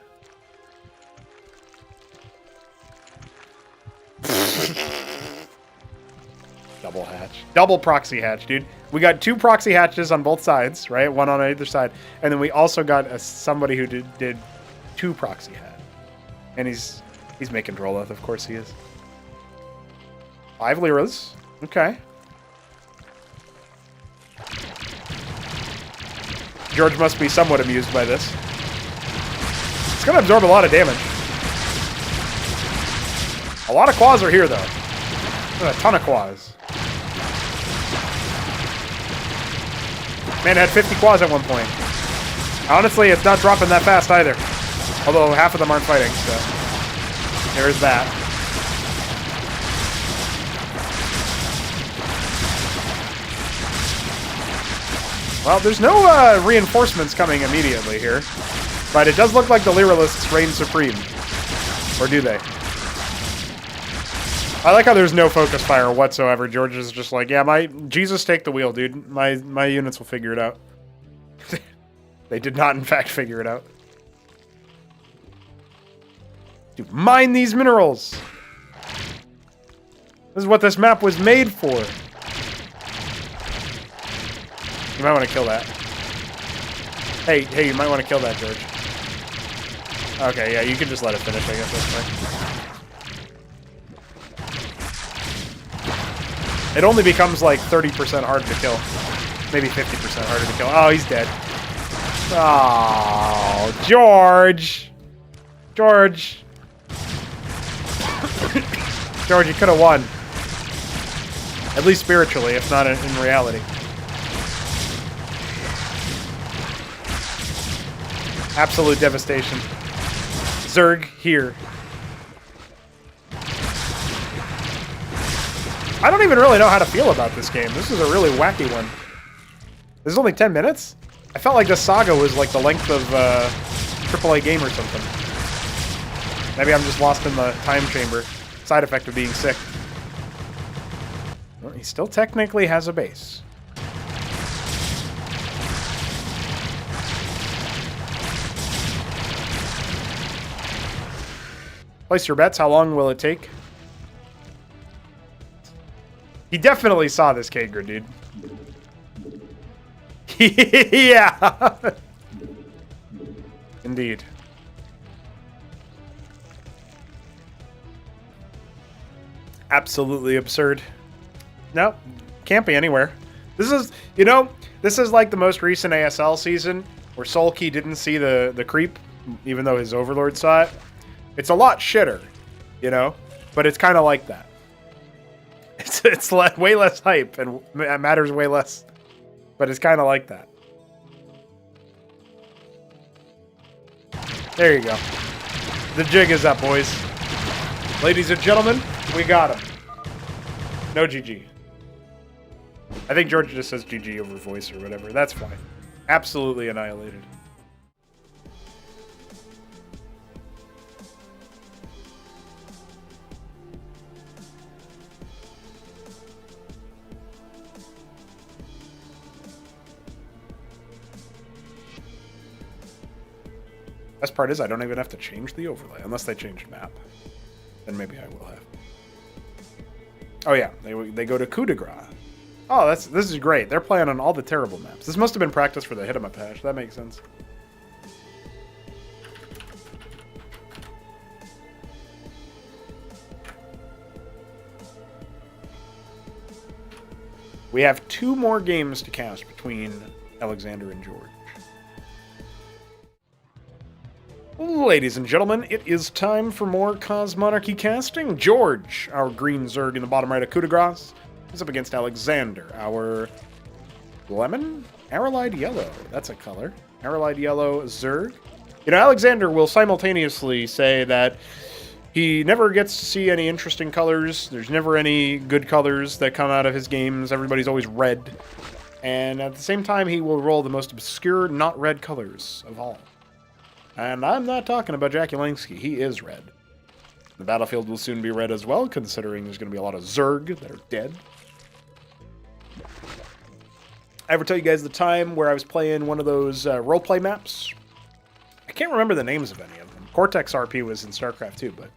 Double hatch. Double proxy hatch, dude. We got 2 proxy hatches on both sides, right? One on either side. And then we also got somebody who did 2 proxy hatch. And he's making Droleth, of course he is. 5 liras. Okay. George must be somewhat amused by this. It's going to absorb a lot of damage. A lot of quads are here, though. A ton of quads. Man, it had 50 quads at one point. Honestly, it's not dropping that fast either. Although half of them aren't fighting, so there's that. Well, there's no reinforcements coming immediately here, but it does look like the Lyralists reign supreme. Or do they? I like how there's no focus fire whatsoever. George is just like, yeah, Jesus take the wheel, dude. My units will figure it out. They did not, in fact, figure it out. Dude, mine these minerals. This is what this map was made for. You might want to kill that. Hey, you might want to kill that, George. Okay, yeah, you can just let it finish, I guess. That's fine. It only becomes like 30% harder to kill. Maybe 50% harder to kill. Oh, he's dead. Oh, George. George. George, you could have won. At least spiritually, if not in reality. Absolute devastation. Zerg here. I don't even really know how to feel about this game. This is a really wacky one. This is only 10 minutes? I felt like this saga was like the length of AAA game or something. Maybe I'm just lost in the time chamber. Side effect of being sick. Well, he still technically has a base. Place your bets. How long will it take? He definitely saw this Kager, dude. Yeah. Indeed. Absolutely absurd. No, can't be anywhere. This is, you know, this is like the most recent ASL season where Solkey didn't see the creep, even though his overlord saw it. It's a lot shitter, you know, but it's kind of like that. It's way less hype and it matters way less, but it's kind of like that. There you go. The jig is up, boys. Ladies and gentlemen, we got him. No GG. I think George just says GG over voice or whatever. That's fine. Absolutely annihilated. Best part is I don't even have to change the overlay, unless they change map. Then maybe I will have. Oh yeah, they go to Coup de Grace. Oh, this is great. They're playing on all the terrible maps. This must have been practice for the hit 'em up patch. That makes sense. We have 2 more games to cast between Alexander and George. Ladies and gentlemen, it is time for more Cosmonarchy casting. George, our green Zerg in the bottom right of coup de grace, is up against Alexander, our lemon? Arrowlied yellow. That's a color. Arrowlied yellow Zerg. You know, Alexander will simultaneously say that he never gets to see any interesting colors. There's never any good colors that come out of his games. Everybody's always red. And at the same time, he will roll the most obscure, not red colors of all. And I'm not talking about Jack Ulanski. He is red. The battlefield will soon be red as well, considering there's going to be a lot of Zerg that are dead. I ever tell you guys the time where I was playing one of those roleplay maps? I can't remember the names of any of them. Cortex RP was in Starcraft too, but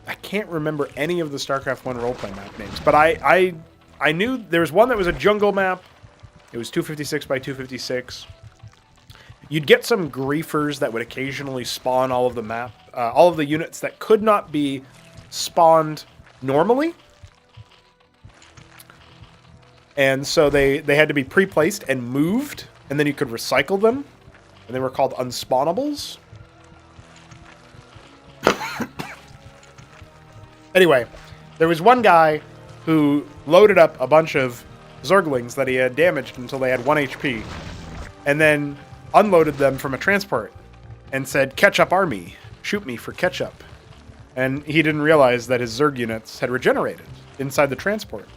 I can't remember any of the Starcraft 1 roleplay map names. But I knew there was one that was a jungle map. It was 256 by 256. You'd get some griefers that would occasionally spawn all of the units that could not be spawned normally. And so they had to be pre-placed and moved, and then you could recycle them. And they were called unspawnables. Anyway, there was one guy who loaded up a bunch of Zerglings that he had damaged until they had 1 HP. And then unloaded them from a transport and said, "Ketchup army, shoot me for ketchup." And he didn't realize that his Zerg units had regenerated inside the transport.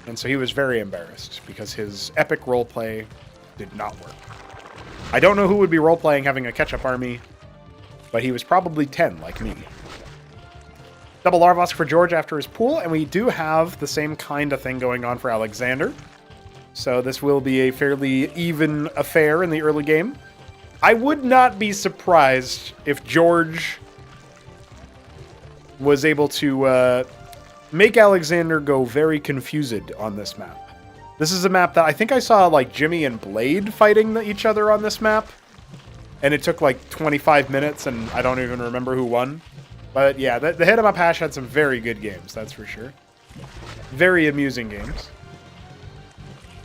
And so he was very embarrassed because his epic roleplay did not work. I don't know who would be roleplaying having a ketchup army, but he was probably 10 like me. Double Larvosk for George after his pool, and we do have the same kind of thing going on for Alexander. So this will be a fairly even affair in the early game. I would not be surprised if George was able to make Alexander go very confused on this map. This is a map that I think I saw like Jimmy and Blade fighting each other on this map. And it took like 25 minutes and I don't even remember who won. But yeah, the Hit 'em Up Hash had some very good games, that's for sure. Very amusing games.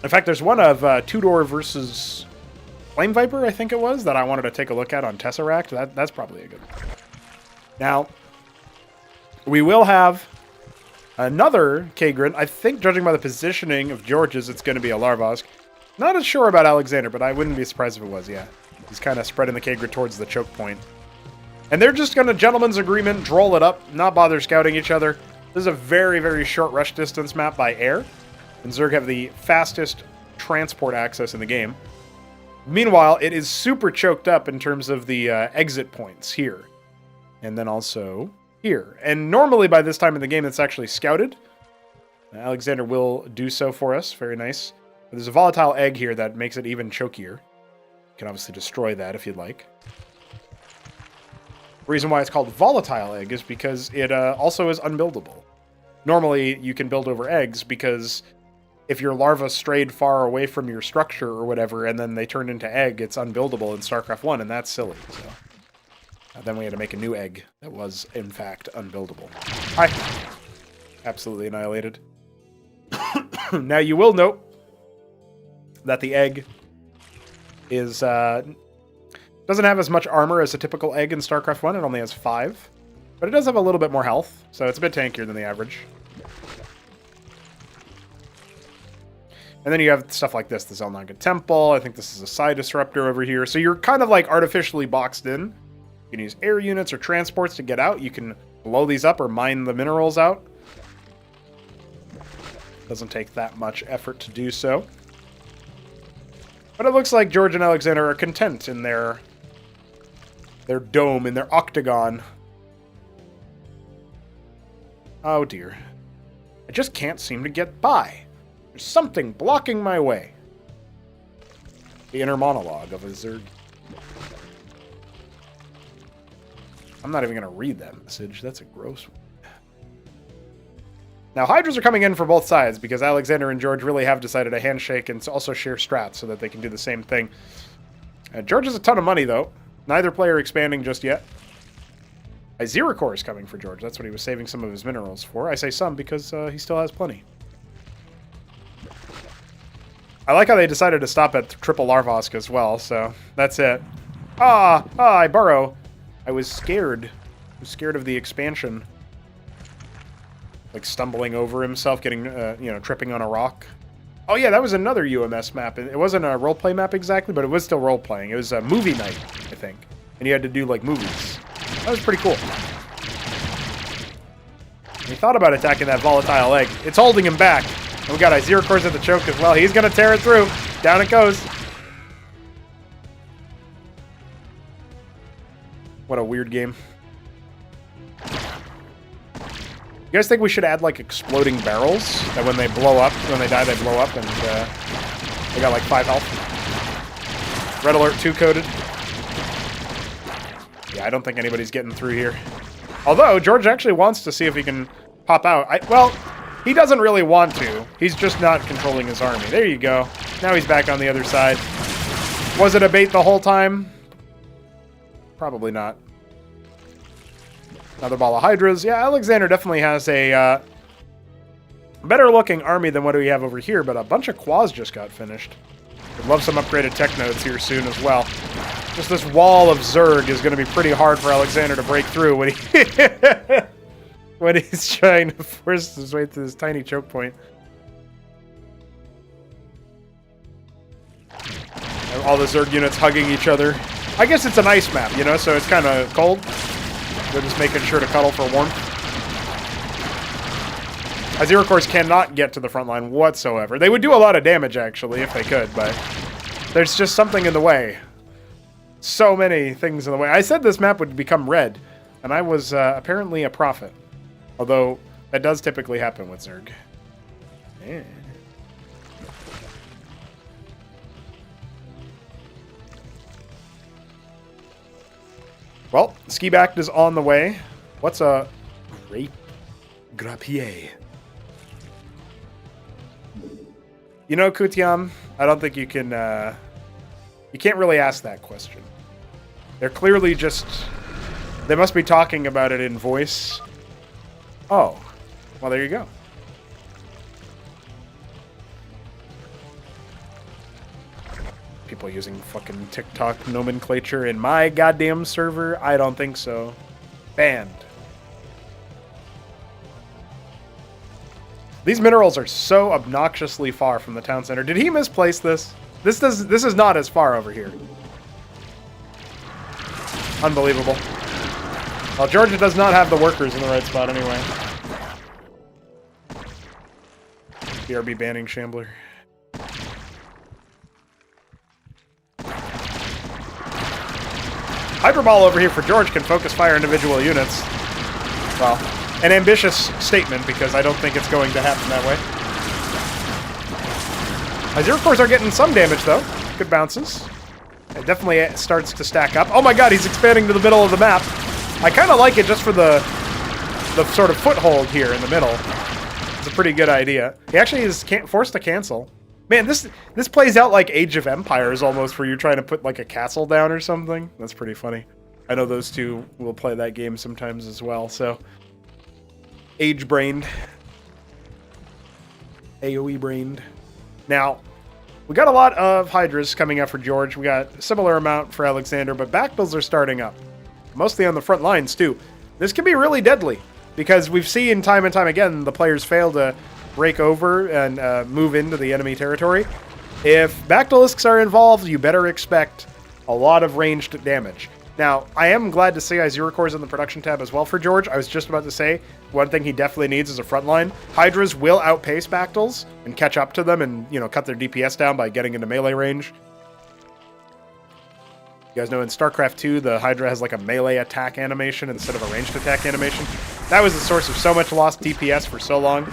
In fact, there's one of Tudor versus Flame Viper, I think it was, that I wanted to take a look at on Tesseract. That's probably a good one. Now, we will have another Kagran. I think, judging by the positioning of George's, it's going to be a Larvosk. Not as sure about Alexander, but I wouldn't be surprised if it was, yeah. He's kind of spreading the Kagran towards the choke point. And they're just going to, gentleman's agreement, droll it up, not bother scouting each other. This is a very, very short rush distance map by air. And Zerg have the fastest transport access in the game. Meanwhile, it is super choked up in terms of the exit points here. And then also here. And normally by this time in the game, it's actually scouted. Alexander will do so for us. Very nice. But there's a volatile egg here that makes it even chokier. You can obviously destroy that if you'd like. The reason why it's called volatile egg is because it also is unbuildable. Normally, you can build over eggs because if your larva strayed far away from your structure or whatever, and then they turned into egg, it's unbuildable in StarCraft 1, and that's silly. So then we had to make a new egg that was, in fact, unbuildable. Hi. Absolutely annihilated. Now, you will note that the egg is doesn't have as much armor as a typical egg in StarCraft 1. It only has 5. But it does have a little bit more health, so it's a bit tankier than the average. And then you have stuff like this, the Zelnaga Temple. I think this is a side disruptor over here. So you're kind of like artificially boxed in. You can use air units or transports to get out. You can blow these up or mine the minerals out. Doesn't take that much effort to do so. But it looks like George and Alexander are content in their dome, in their octagon. Oh dear. I just can't seem to get by. There's something blocking my way. The inner monologue of a Zerg. I'm not even going to read that message. That's a gross one. Now, Hydras are coming in for both sides because Alexander and George really have decided to handshake and also share strats so that they can do the same thing. George has a ton of money, though. Neither player expanding just yet. Core is coming for George. That's what he was saving some of his minerals for. I say some because he still has plenty. I like how they decided to stop at triple Larvosk as well, so that's it. I burrow. I was scared. I was scared of the expansion. Like stumbling over himself, getting, you know, tripping on a rock. Oh yeah, that was another UMS map. It wasn't a roleplay map exactly, but it was still role-playing. It was a movie night, I think. And you had to do, like, movies. That was pretty cool. He thought about attacking that volatile egg. It's holding him back. And we got a zero course at the choke as well. He's going to tear it through. Down it goes. What a weird game. You guys think we should add, like, exploding barrels? That when they blow up, when they die, they blow up, and they got, like, 5 health. Red Alert 2 coded. Yeah, I don't think anybody's getting through here. Although, George actually wants to see if he can pop out. Well, he doesn't really want to. He's just not controlling his army. There you go. Now he's back on the other side. Was it a bait the whole time? Probably not. Another ball of Hydras. Yeah, Alexander definitely has a better looking army than what we have over here, but a bunch of Quas just got finished. Would love some upgraded tech nodes here soon as well. Just this wall of Zerg is going to be pretty hard for Alexander to break through when he when he's trying to force his way to this tiny choke point. And all the Zerg units hugging each other. I guess it's an ice map, you know, so it's kind of cold. They're just making sure to cuddle for warmth. Zero Course cannot get to the front line whatsoever. They would do a lot of damage, actually, if they could, but there's just something in the way. So many things in the way. I said this map would become red, and I was apparently a prophet. Although, that does typically happen with Zerg. Yeah. Well, Ski Back is on the way. What's a grape grappier? You know, Kutiam, I don't think you can, you can't really ask that question. They're clearly just, they must be talking about it in voice. Oh, well, there you go. People using fucking TikTok nomenclature in my goddamn server? I don't think so. Banned. These minerals are so obnoxiously far from the town center. Did he misplace this? This is not as far over here. Unbelievable. Well, Georgia does not have the workers in the right spot anyway. BRB banning Shambler. Hyperball over here for George can focus fire individual units. Well, an ambitious statement because I don't think it's going to happen that way. Zero Cores are getting some damage though. Good bounces. It definitely starts to stack up. Oh my god, he's expanding to the middle of the map. I kind of like it just for the sort of foothold here in the middle. It's a pretty good idea. He actually is forced to cancel. Man, this plays out like Age of Empires almost, where you're trying to put like a castle down or something. That's pretty funny. I know those two will play that game sometimes as well, so... Age-brained. AoE-brained. Now, we got a lot of Hydras coming up for George. We got a similar amount for Alexander, but backbills are starting up. Mostly on the front lines, too. This can be really deadly, because we've seen time and time again the players fail to break over and move into the enemy territory. If Bactylisks are involved, you better expect a lot of ranged damage. Now, I am glad to see Zero Core's in the production tab as well for George. I was just about to say, one thing he definitely needs is a front line. Hydras will outpace Bactyls and catch up to them and, you know, cut their DPS down by getting into melee range. You guys know in StarCraft 2, the Hydra has like a melee attack animation instead of a ranged attack animation. That was the source of so much lost DPS for so long. I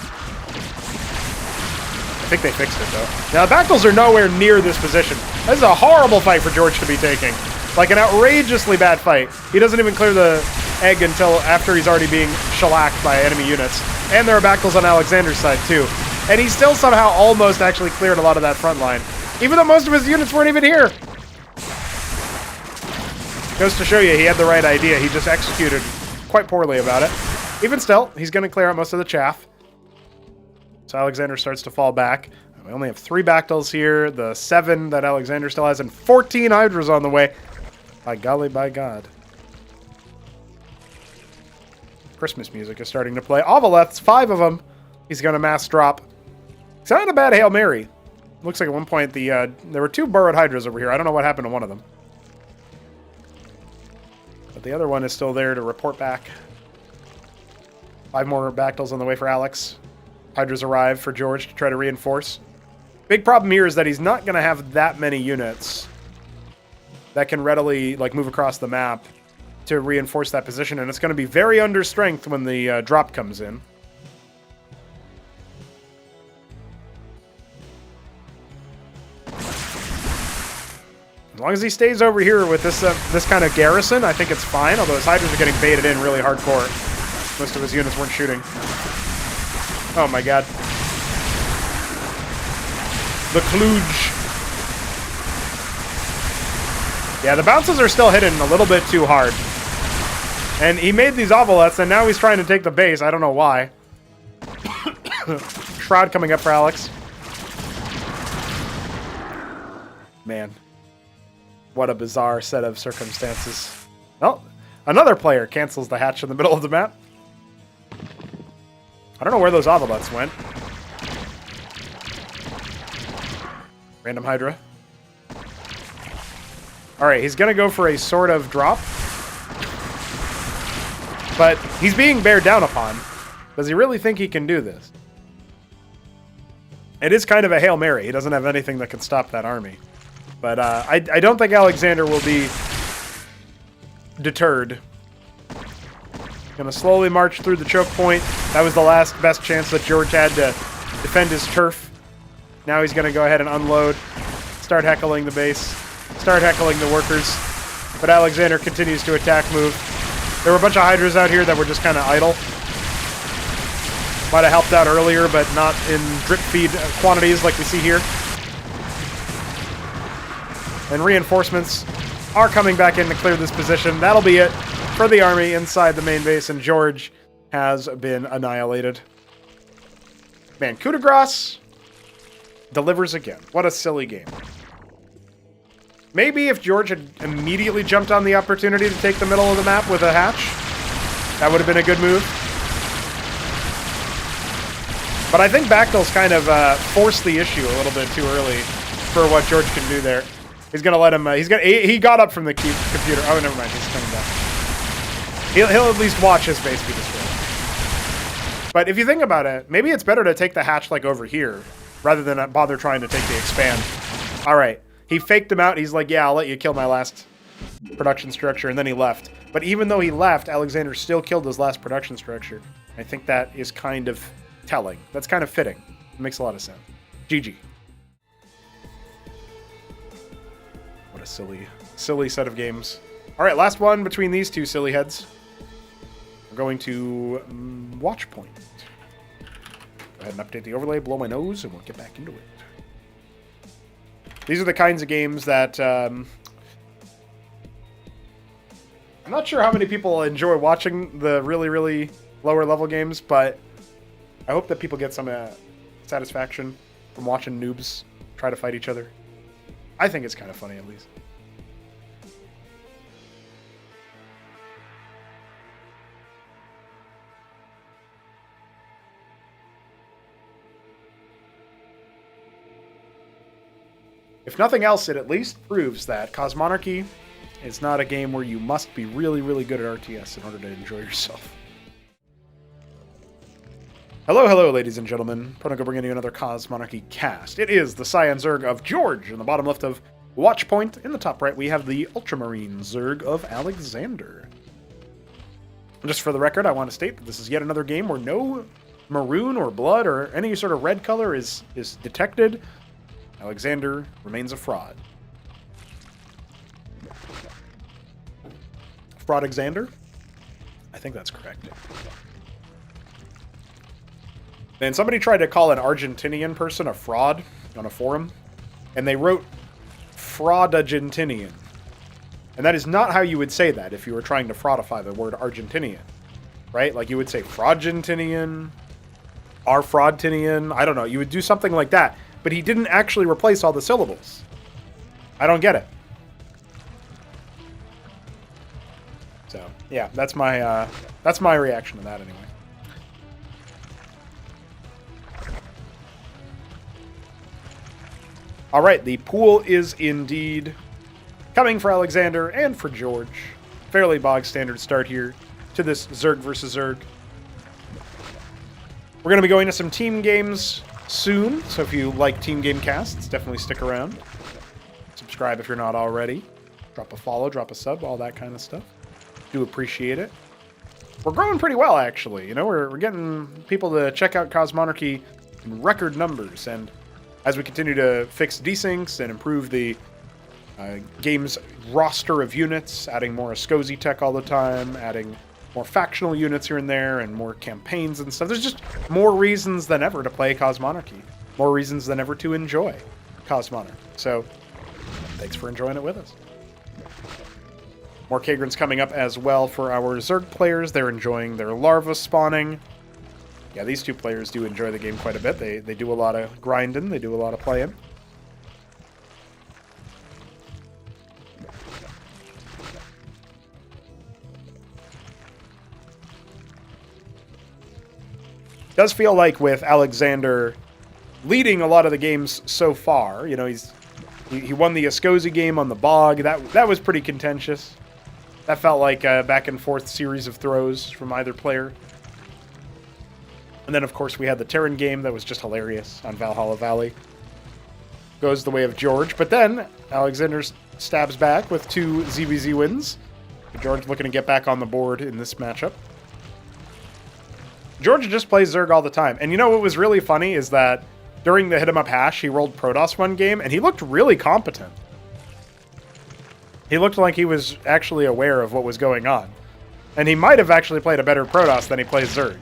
think they fixed it, though. Now, the Bactyls are nowhere near this position. This is a horrible fight for George to be taking. Like an outrageously bad fight. He doesn't even clear the egg until after he's already being shellacked by enemy units. And there are Bactyls on Alexander's side, too. And he still somehow almost actually cleared a lot of that front line. Even though most of his units weren't even here. Goes to show you he had the right idea. He just executed quite poorly about it. Even still, he's going to clear out most of the chaff. So Alexander starts to fall back. We only have 3 Bactyls here, the 7 that Alexander still has, and 14 Hydras on the way. By golly, by God. Christmas music is starting to play. Ovaleths, 5 of them. He's going to mass drop. It's not a bad Hail Mary. Looks like at one point there were 2 burrowed Hydras over here. I don't know what happened to one of them. But the other one is still there to report back. 5 more Bactyls on the way for Alex. Hydras arrive for George to try to reinforce. Big problem here is that he's not going to have that many units that can readily move across the map to reinforce that position, and it's going to be very under strength when the drop comes in. As long as he stays over here with this kind of garrison, I think it's fine, although his Hydras are getting baited in really hardcore. Most of his units weren't shooting. Oh my god. The kludge. Yeah, the bounces are still hitting a little bit too hard. And he made these Ovaleths, and now he's trying to take the base. I don't know why. Shroud coming up for Alex. Man. What a bizarre set of circumstances. Well, another player cancels the hatch in the middle of the map. I don't know where those Ovaleths went. Random Hydra. Alright, he's going to go for a sort of drop. But he's being bared down upon. Does he really think he can do this? It is kind of a Hail Mary. He doesn't have anything that can stop that army. But I don't think Alexander will be deterred. Going to slowly march through the choke point. That was the last best chance that George had to defend his turf. Now he's going to go ahead and unload. Start heckling the base. Start heckling the workers. But Alexander continues to attack move. There were a bunch of Hydras out here that were just kind of idle. Might have helped out earlier, but not in drip feed quantities like we see here. And reinforcements are coming back in to clear this position. That'll be it for the army inside the main base, and George has been annihilated. Man, coup de grace delivers again. What a silly game. Maybe if George had immediately jumped on the opportunity to take the middle of the map with a hatch, that would have been a good move. But I think Bactyls kind of forced the issue a little bit too early for what George can do there. He's gonna let him. He got up from the computer. Oh, never mind. He's coming back. He'll at least watch his base be destroyed. But if you think about it, maybe it's better to take the hatch over here rather than bother trying to take the expand. All right. He faked him out. He's like, yeah, I'll let you kill my last production structure, and then he left. But even though he left, Alexander still killed his last production structure. I think that is kind of telling. That's kind of fitting. It makes a lot of sense. GG. What a silly set of games. All right, last one between these two silly heads. We're going to watch point. Go ahead and update the overlay, blow my nose, and we'll get back into it. These are the kinds of games that I'm not sure how many people enjoy watching the really, really lower level games, but I hope that people get some satisfaction from watching noobs try to fight each other. I think it's kind of funny, at least. If nothing else, it at least proves that Cosmonarchy is not a game where you must be really, really good at RTS in order to enjoy yourself. Hello, ladies and gentlemen. Pronago bringing you another Cosmonarchy cast. It is the Cyan Zerg of George in the bottom left of Watchpoint. In the top right, we have the Ultramarine Zerg of Alexander. Just for the record, I want to state that this is yet another game where no maroon or blood or any sort of red color is detected. Alexander remains a fraud. Fraud-Alexander? I think that's correct. And somebody tried to call an Argentinian person a fraud on a forum, and they wrote Fraud-Argentinian. And that is not how you would say that if you were trying to fraudify the word Argentinian. Right? Like you would say Fraudgentinian, Fraudtinian, I don't know. You would do something like that. But he didn't actually replace all the syllables. I don't get it. Yeah, that's my reaction to that anyway. All right, the pool is indeed coming for Alexander and for George. Fairly bog standard start here to this Zerg versus Zerg. We're going to be going to some team games soon, so if you like team game casts, definitely stick around. Subscribe if you're not already. Drop a follow, drop a sub, all that kind of stuff. Do appreciate it. We're growing pretty well, actually. You know, we're getting people to check out Cosmonarchy in record numbers, and as we continue to fix desyncs and improve the game's roster of units, adding more Ascozi tech all the time, adding more factional units here and there, and more campaigns and stuff. There's just more reasons than ever to play Cosmonarchy. More reasons than ever to enjoy Cosmonarchy. So, thanks for enjoying it with us. More Kagrins coming up as well for our Zerg players. They're enjoying their larva spawning. Yeah, these two players do enjoy the game quite a bit. They do a lot of grinding. They do a lot of playing. Does feel like with Alexander leading a lot of the games so far, you know, he won the Ascozi game on the bog. That was pretty contentious. That felt like a back and forth series of throws from either player. And then, of course, we had the Terran game that was just hilarious on Valhalla Valley. Goes the way of George. But then, Alexander stabs back with 2 ZVZ wins. George looking to get back on the board in this matchup. George just plays Zerg all the time. And you know what was really funny is that during the Hit 'em Up Hash, he rolled Protoss one game, and he looked really competent. He looked like he was actually aware of what was going on. And he might have actually played a better Protoss than he plays Zerg.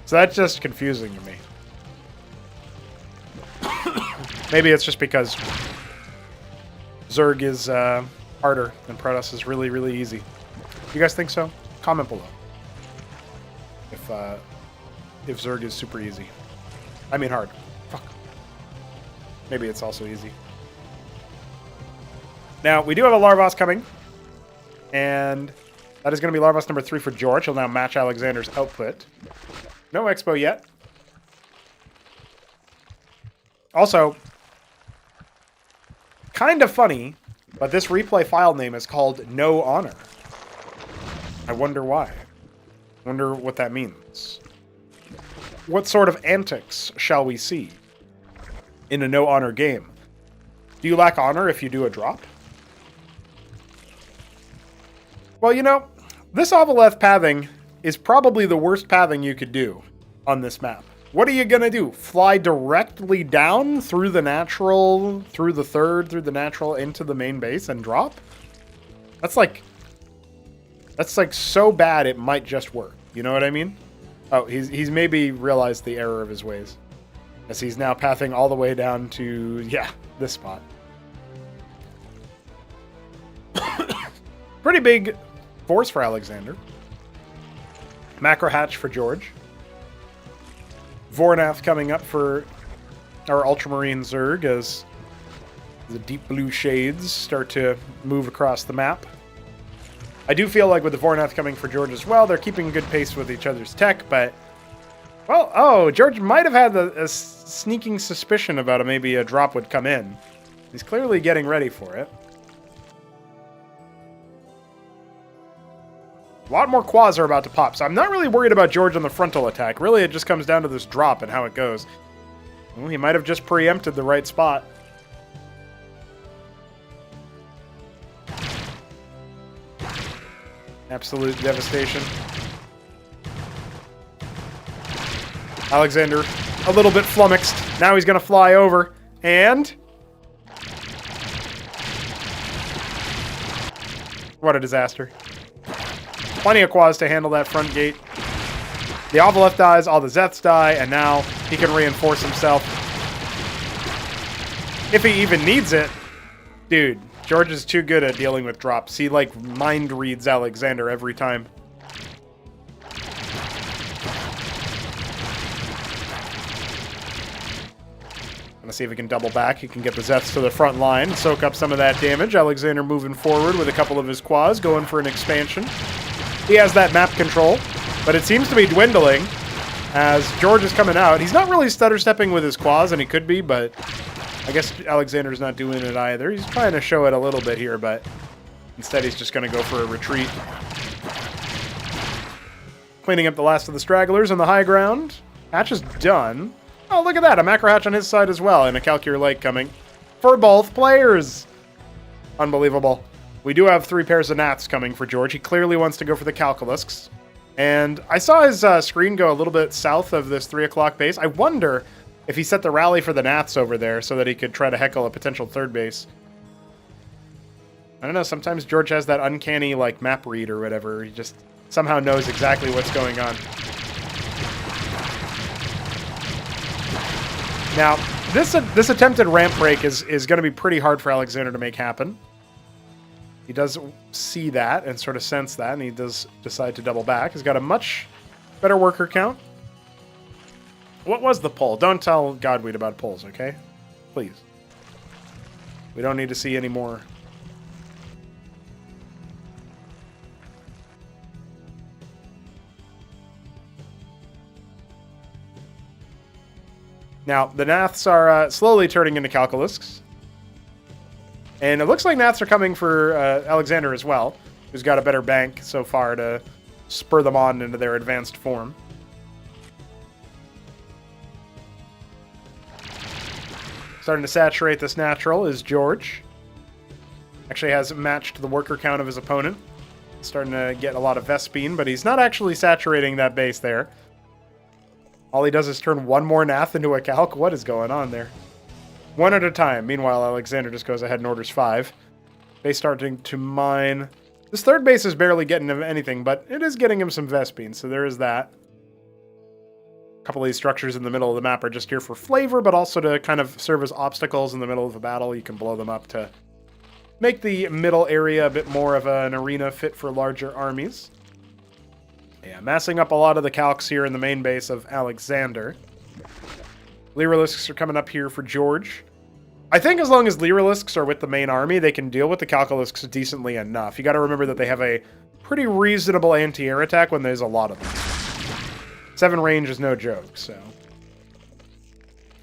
So that's just confusing to me. Maybe it's just because Zerg is harder and Protoss is really, really easy. You guys think so? Comment below. If Zerg is super easy. I mean hard. Fuck. Maybe it's also easy. Now, we do have a Larvos coming. And that is going to be Larvos number 3 for George. He'll now match Alexander's output. No expo yet. Also, kind of funny, but this replay file name is called No Honor. I wonder why. I wonder what that means. What sort of antics shall we see in a No Honor game? Do you lack honor if you do a drop? Well, you know, this Ovaleth pathing is probably the worst pathing you could do on this map. What are you going to do? Fly directly down through the natural, through the third, through the natural, into the main base and drop? That's like so bad it might just work. You know what I mean? Oh, he's maybe realized the error of his ways. As he's now pathing all the way down to, yeah, this spot. Pretty big force for Alexander. Macro hatch for George. Vornath coming up for our Ultramarine Zerg as the deep blue shades start to move across the map. I do feel like with the Vornath coming for George as well, they're keeping good pace with each other's tech, but... Well, oh, George might have had a sneaking suspicion about maybe a drop would come in. He's clearly getting ready for it. A lot more quads are about to pop, so I'm not really worried about George on the frontal attack. Really, it just comes down to this drop and how it goes. Well, he might have just preempted the right spot. Absolute devastation. Alexander, a little bit flummoxed. Now he's going to fly over, and... What a disaster. Plenty of quads to handle that front gate. The Ovaleth dies, all the Zeths die, and now he can reinforce himself. If he even needs it. Dude, George is too good at dealing with drops. He, like, mind reads Alexander every time. Gonna see if he can double back. He can get the Zeths to the front line, soak up some of that damage. Alexander moving forward with a couple of his quads, going for an expansion. he has that map control, but it seems to be dwindling as George is coming out. He's not really stutter-stepping with his quads, and he could be, but I guess Alexander's not doing it either. He's trying to show it a little bit here, but instead he's just going to go for a retreat. Cleaning up the last of the stragglers on the high ground. Hatch is done. Oh, look at that. A macro hatch on his side as well, and a Calcure Lake coming for both players. Unbelievable. We do have 3 pairs of Naths coming for George. He clearly wants to go for the Calculusks. And I saw his screen go a little bit south of this 3 o'clock base. I wonder if he set the rally for the Naths over there so that he could try to heckle a potential third base. I don't know, sometimes George has that uncanny, like, map read or whatever. He just somehow knows exactly what's going on. Now, this attempted ramp break is going to be pretty hard for Alexander to make happen. He does see that and sort of sense that, and he does decide to double back. He's got a much better worker count. What was the pull? Don't tell Godweed about pulls, okay? Please. We don't need to see any more. Now, the Naths are slowly turning into Calculusks. And it looks like Naths are coming for Alexander as well, who's got a better bank so far to spur them on into their advanced form. Starting to saturate this natural is George. Actually has matched the worker count of his opponent. Starting to get a lot of Vespine, but he's not actually saturating that base there. All he does is turn one more Nath into a Calc. What is going on there? One at a time. Meanwhile, Alexander just goes ahead and orders 5. Base starting to mine. This third base is barely getting him anything, but it is getting him some Vespine, so there is that. A couple of these structures in the middle of the map are just here for flavor, but also to kind of serve as obstacles in the middle of a battle. You can blow them up to make the middle area a bit more of an arena fit for larger armies. Yeah, massing up a lot of the calcs here in the main base of Alexander. Lyrilisks are coming up here for George. I think as long as Lyrilisks are with the main army, they can deal with the Calculusks decently enough. You got to remember that they have a pretty reasonable anti-air attack when there's a lot of them. 7 range is no joke, so.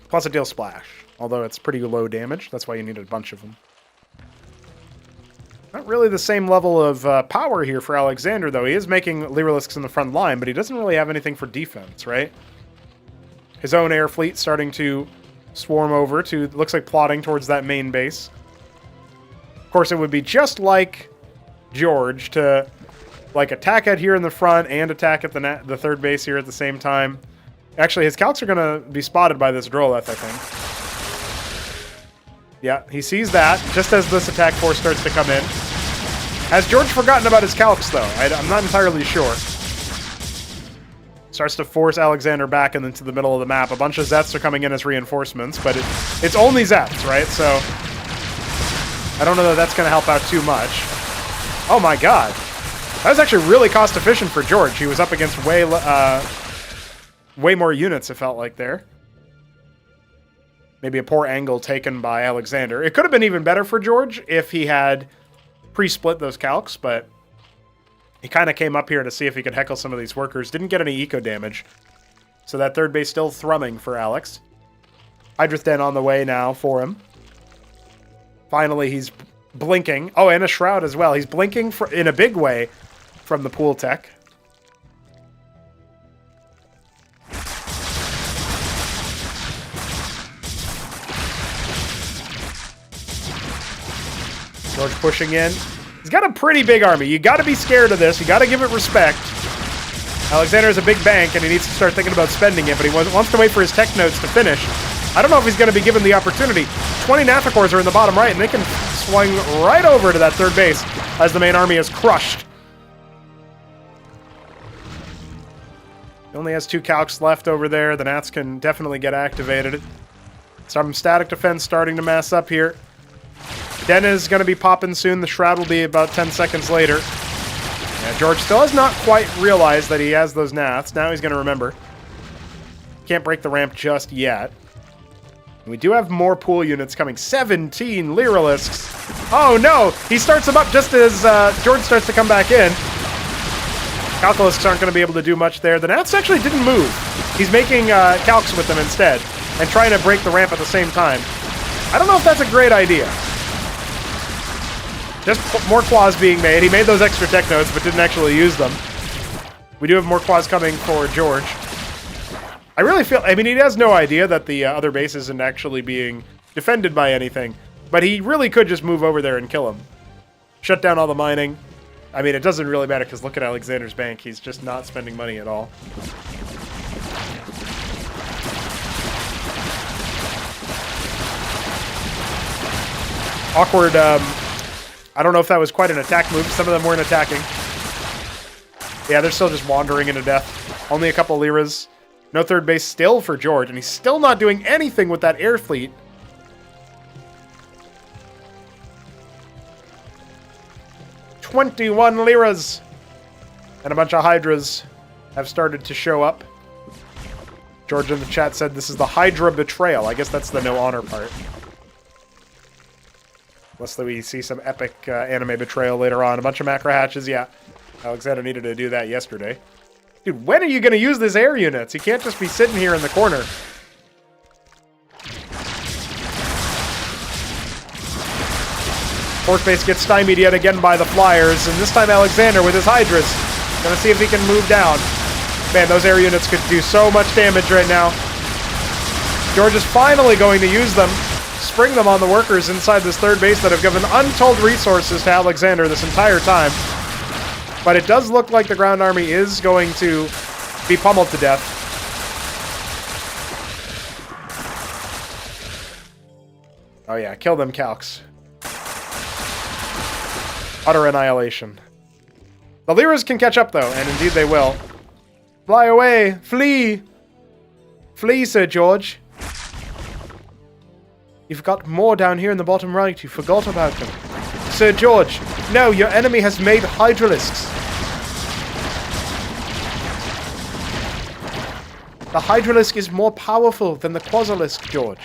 Plus it deals splash, although it's pretty low damage. That's why you need a bunch of them. Not really the same level of power here for Alexander, though. He is making Lyrilisks in the front line, but he doesn't really have anything for defense, right? His own air fleet starting to swarm over to, looks like plotting towards that main base. Of course, it would be just like George to, like, attack it here in the front and attack at the third base here at the same time. Actually, his calcs are going to be spotted by this Droleth, I think. Yeah, he sees that just as this attack force starts to come in. Has George forgotten about his calcs, though? I'm not entirely sure. Starts to force Alexander back into the middle of the map. A bunch of Zeths are coming in as reinforcements, but it's only Zeths, right? So I don't know that that's going to help out too much. Oh my god. That was actually really cost efficient for George. He was up against way more units, it felt like there. Maybe a poor angle taken by Alexander. It could have been even better for George if he had pre-split those calcs, but he kind of came up here to see if he could heckle some of these workers. Didn't get any eco damage. So that third base still thrumming for Alex. Hydrath Den on the way now for him. Finally, he's blinking. Oh, and a Shroud as well. He's blinking in a big way from the pool tech. George pushing in. He's got a pretty big army. You got to be scared of this. You got to give it respect. Alexander's a big bank, and he needs to start thinking about spending it, but he wants to wait for his tech nodes to finish. I don't know if he's going to be given the opportunity. 20 Nathicors are in the bottom right, and they can swing right over to that third base as the main army is crushed. He only has 2 calcs left over there. The Nats can definitely get activated. Some static defense starting to mass up here. Den is going to be popping soon. The Shroud will be about 10 seconds later. Yeah, George still has not quite realized that he has those Naths. Now he's going to remember. Can't break the ramp just yet. We do have more pool units coming. 17 Lyrilisks. Oh no! He starts them up just as George starts to come back in. Calculists aren't going to be able to do much there. The Nats actually didn't move. He's making calcs with them instead and trying to break the ramp at the same time. I don't know if that's a great idea. Just more quads being made. He made those extra tech nodes but didn't actually use them. We do have more quads coming for George. I really feel... I mean, he has no idea that the other base isn't actually being defended by anything. But he really could just move over there and kill him. Shut down all the mining. I mean, it doesn't really matter because look at Alexander's bank. He's just not spending money at all. Awkward. I don't know if that was quite an attack move. Some of them weren't attacking. Yeah, they're still just wandering into death. Only a couple liras. No third base still for George, and he's still not doing anything with that air fleet. $21 liras. And a bunch of hydras have started to show up. George in the chat said this is the Hydra betrayal. I guess that's the no honor part. Unless we see some epic anime betrayal later on. A bunch of macro hatches, yeah. Alexander needed to do that yesterday. Dude, when are you going to use these air units? You can't just be sitting here in the corner. Fourth base gets stymied yet again by the Flyers, and this time Alexander with his Hydras. Gonna see if he can move down. Man, those air units could do so much damage right now. George is finally going to use them, spring them on the workers inside this third base that have given untold resources to Alexander this entire time. But it does look like the ground army is going to be pummeled to death. Oh yeah, kill them calcs. Utter annihilation. The Lyras can catch up though, and indeed they will. Fly away! Flee! Flee, Sir George. You've got more down here in the bottom right. You forgot about them. Sir George, no, your enemy has made Hydralisks. The Hydralisk is more powerful than the Quasilisk, George.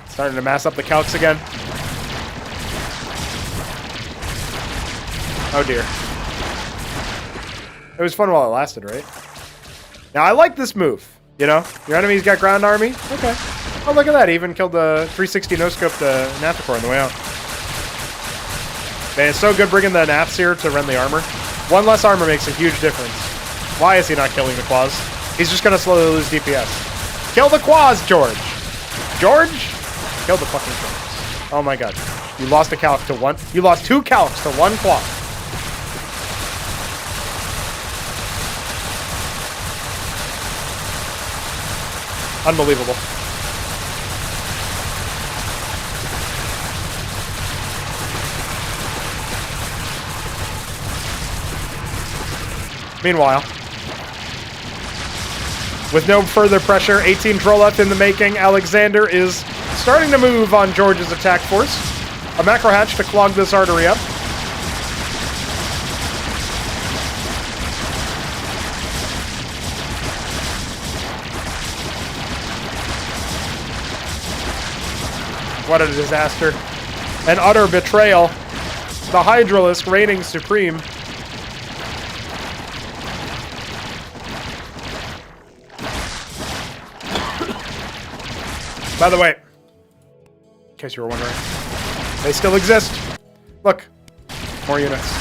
Starting to mass up the calcs again. Oh dear. It was fun while it lasted, right? Now I like this move. You know, your enemy's got ground army. Okay. Oh, look at that. He even killed the 360 no-scope the Naftacore on the way out. Man, it's so good bringing the Nafts here to run the armor. One less armor makes a huge difference. Why is he not killing the Quas? He's just going to slowly lose DPS. Kill the Quas, George! George? Kill the fucking Quas. Oh my god. You lost a calc to one. You lost 2 calcs to 1 Qua. Unbelievable. Meanwhile, with no further pressure, 18 troll left in the making, Alexander is starting to move on George's attack force. A macro hatch to clog this artery up. What a disaster. An utter betrayal. The Hydralisk reigning supreme. By the way, in case you were wondering, they still exist. Look, more units.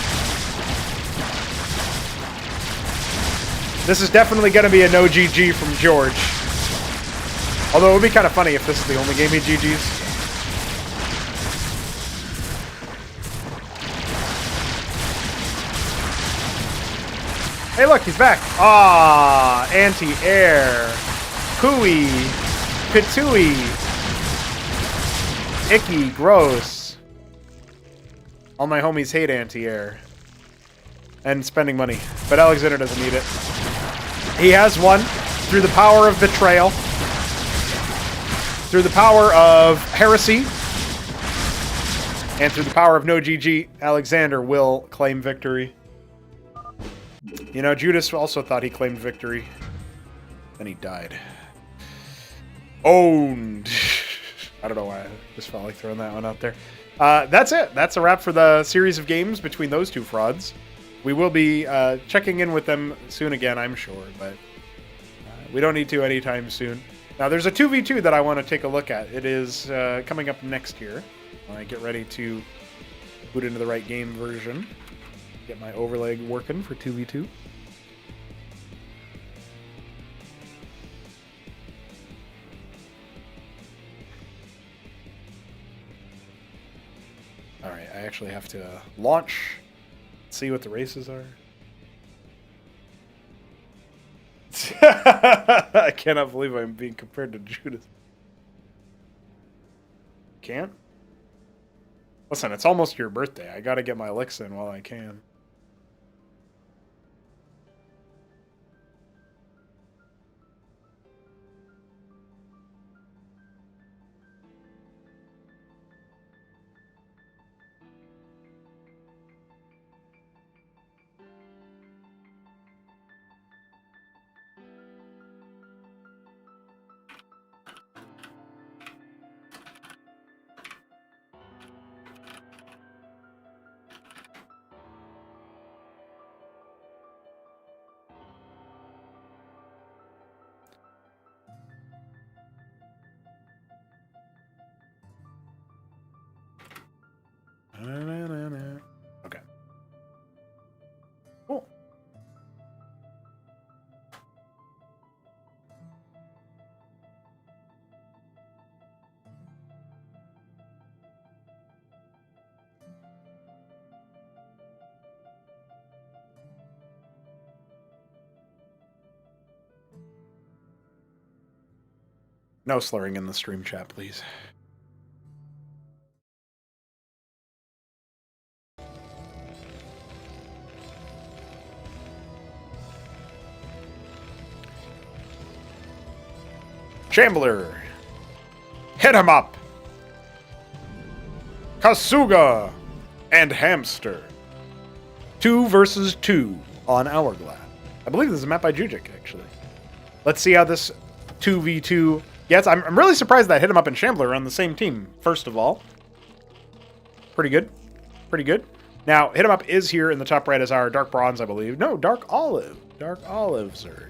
This is definitely going to be a no GG from George. Although it would be kind of funny if this is the only game he GG's. Hey look, he's back. Ah, anti-air. Hooey. Pitui. Icky. Gross. All my homies hate anti-air. And spending money. But Alexander doesn't need it. He has won through the power of betrayal. Through the power of heresy. And through the power of no GG, Alexander will claim victory. You know, Judas also thought he claimed victory. Then he died. Owned. I don't know why I just felt like throwing that one out there. That's it. That's a wrap for the series of games between those two frauds. We will be checking in with them soon again, I'm sure, but we don't need to anytime soon. Now, there's a 2v2 that I want to take a look at. It is coming up next year. I get ready to boot into the right game version. Get my overlay working for 2v2. Alright, I actually have to launch, see what the races are. I cannot believe I'm being compared to Judas. Can't? Listen, it's almost your birthday. I gotta get my licks in while I can. Okay. Cool. No slurring in the stream chat, please. Chambler. Hit him up. Kasuga and Hamster. 2 versus 2 on Hourglass. I believe this is a map by Jujik, actually. Let's see how this 2v2 gets. I'm really surprised that Hit him up and Shambler are on the same team, first of all. Pretty good. Pretty good. Now, Hit him up is here in the top right as our Dark Bronze, I believe. No, Dark Olive. Dark Olive Zerg.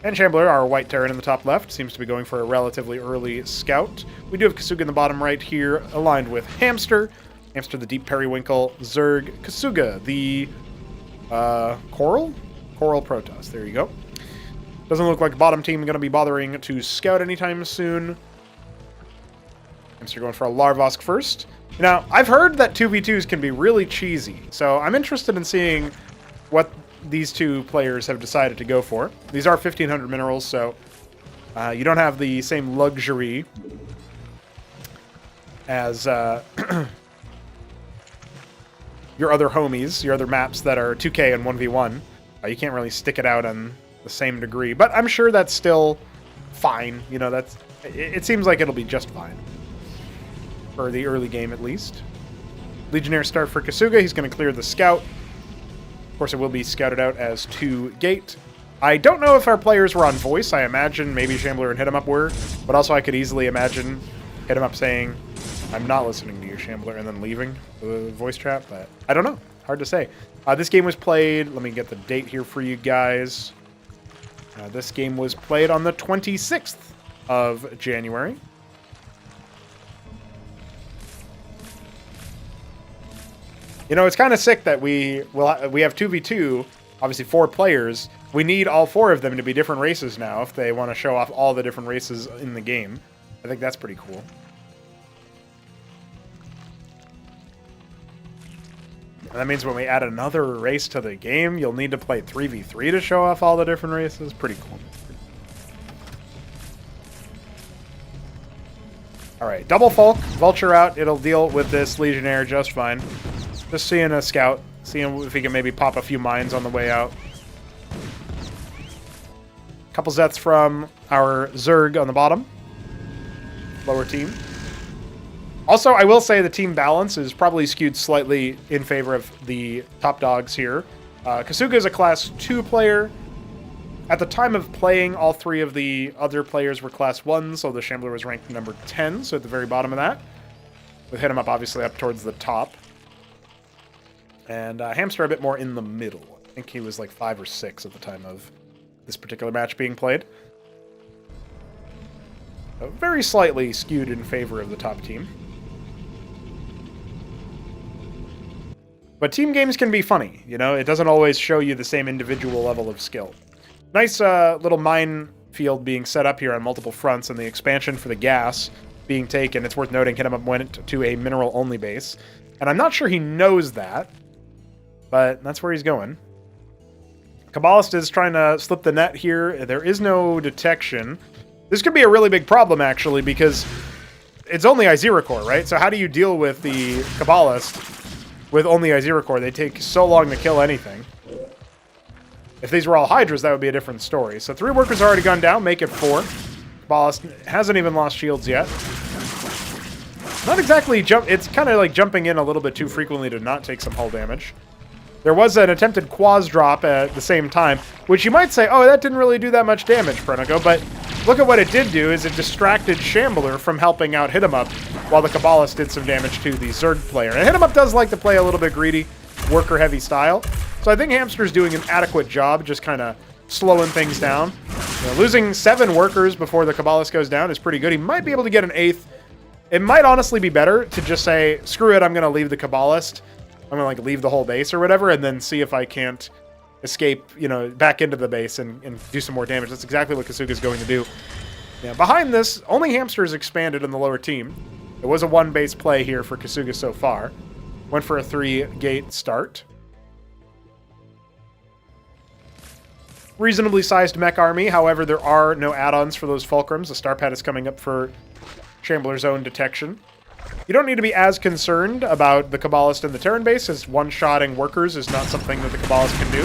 And Shambler, our White Terran in the top left, seems to be going for a relatively early scout. We do have Kasuga in the bottom right here, aligned with Hamster. Hamster, the Deep Periwinkle, Zerg. Kasuga, the Coral? Coral Protoss. There you go. Doesn't look like the bottom team going to be bothering to scout anytime soon. Hamster going for a Larvosk first. Now, I've heard that 2v2s can be really cheesy, so I'm interested in seeing what these two players have decided to go for. These are 1,500 minerals, so you don't have the same luxury as your other homies, your other maps that are 2K and 1v1. You can't really stick it out on the same degree, but I'm sure that's still fine. You know, it seems like it'll be just fine. For the early game, at least. Legionnaire start for Kasuga. He's going to clear the scout. Of course, it will be scouted out as 2 gate. I don't know if our players were on voice. I imagine maybe Shambler and Hit him up were, but also I could easily imagine Hit him up saying, "I'm not listening to you, Shambler," and then leaving the voice chat, but I don't know. Hard to say. This game was played, let me get the date here for you guys. This game was played on the 26th of January. You know, it's kind of sick that we have 2v2, obviously 4 players. We need all 4 of them to be different races now if they want to show off all the different races in the game. I think that's pretty cool. And that means when we add another race to the game, you'll need to play 3v3 to show off all the different races. Pretty cool. Alright, double Folk, Vulture out. It'll deal with this Legionnaire just fine. Just seeing a scout, seeing if he can maybe pop a few mines on the way out. Couple Zets from our Zerg on the bottom. Lower team. Also, I will say the team balance is probably skewed slightly in favor of the top dogs here. Kasuga is a Class 2 player. At the time of playing, all 3 of the other players were Class 1, so the Shambler was ranked number 10, so at the very bottom of that. with Hit 'em Up obviously up towards the top. And Hamster a bit more in the middle. I think he was like 5 or 6 at the time of this particular match being played. So very slightly skewed in favor of the top team. But team games can be funny, you know? It doesn't always show you the same individual level of skill. Nice little minefield being set up here on multiple fronts, and the expansion for the gas being taken. It's worth noting, Hit 'em Up went to a mineral-only base. And I'm not sure he knows that, but that's where he's going. Kabbalist is trying to slip the net here. There is no detection. This could be a really big problem, actually, because it's only Izira Core, right? So how do you deal with the Kabbalist with only Izira Core? They take so long to kill anything. If these were all Hydras, that would be a different story. So 3 workers already gone down, make it 4. Kabbalist hasn't even lost shields yet. Not exactly jump. It's kind of like jumping in a little bit too frequently to not take some hull damage. There was an attempted quaz drop at the same time, which you might say, oh, that didn't really do that much damage, Prenigo, but look at what it did do, is it distracted Shambler from helping out Hit 'em Up, while the Kabbalist did some damage to the Zerg player. And Hit 'em Up does like to play a little bit greedy, worker-heavy style, so I think Hamster's doing an adequate job just kind of slowing things down. You know, losing 7 workers before the Kabbalist goes down is pretty good. He might be able to get an 8th. It might honestly be better to just say, screw it, I'm going to leave the Kabbalist. I'm going to like leave the whole base or whatever, and then see if I can't escape, you know, back into the base and do some more damage. That's exactly what Kasuga's going to do. Yeah, behind this, only Hamster's expanded in the lower team. It was a 1-base play here for Kasuga so far. Went for a 3-gate start. Reasonably sized mech army, however, there are no add-ons for those Fulcrums. The Star Pad is coming up for Shambler's own detection. You don't need to be as concerned about the Kabbalist in the Terran base, as one-shotting workers is not something that the Kabbalist can do.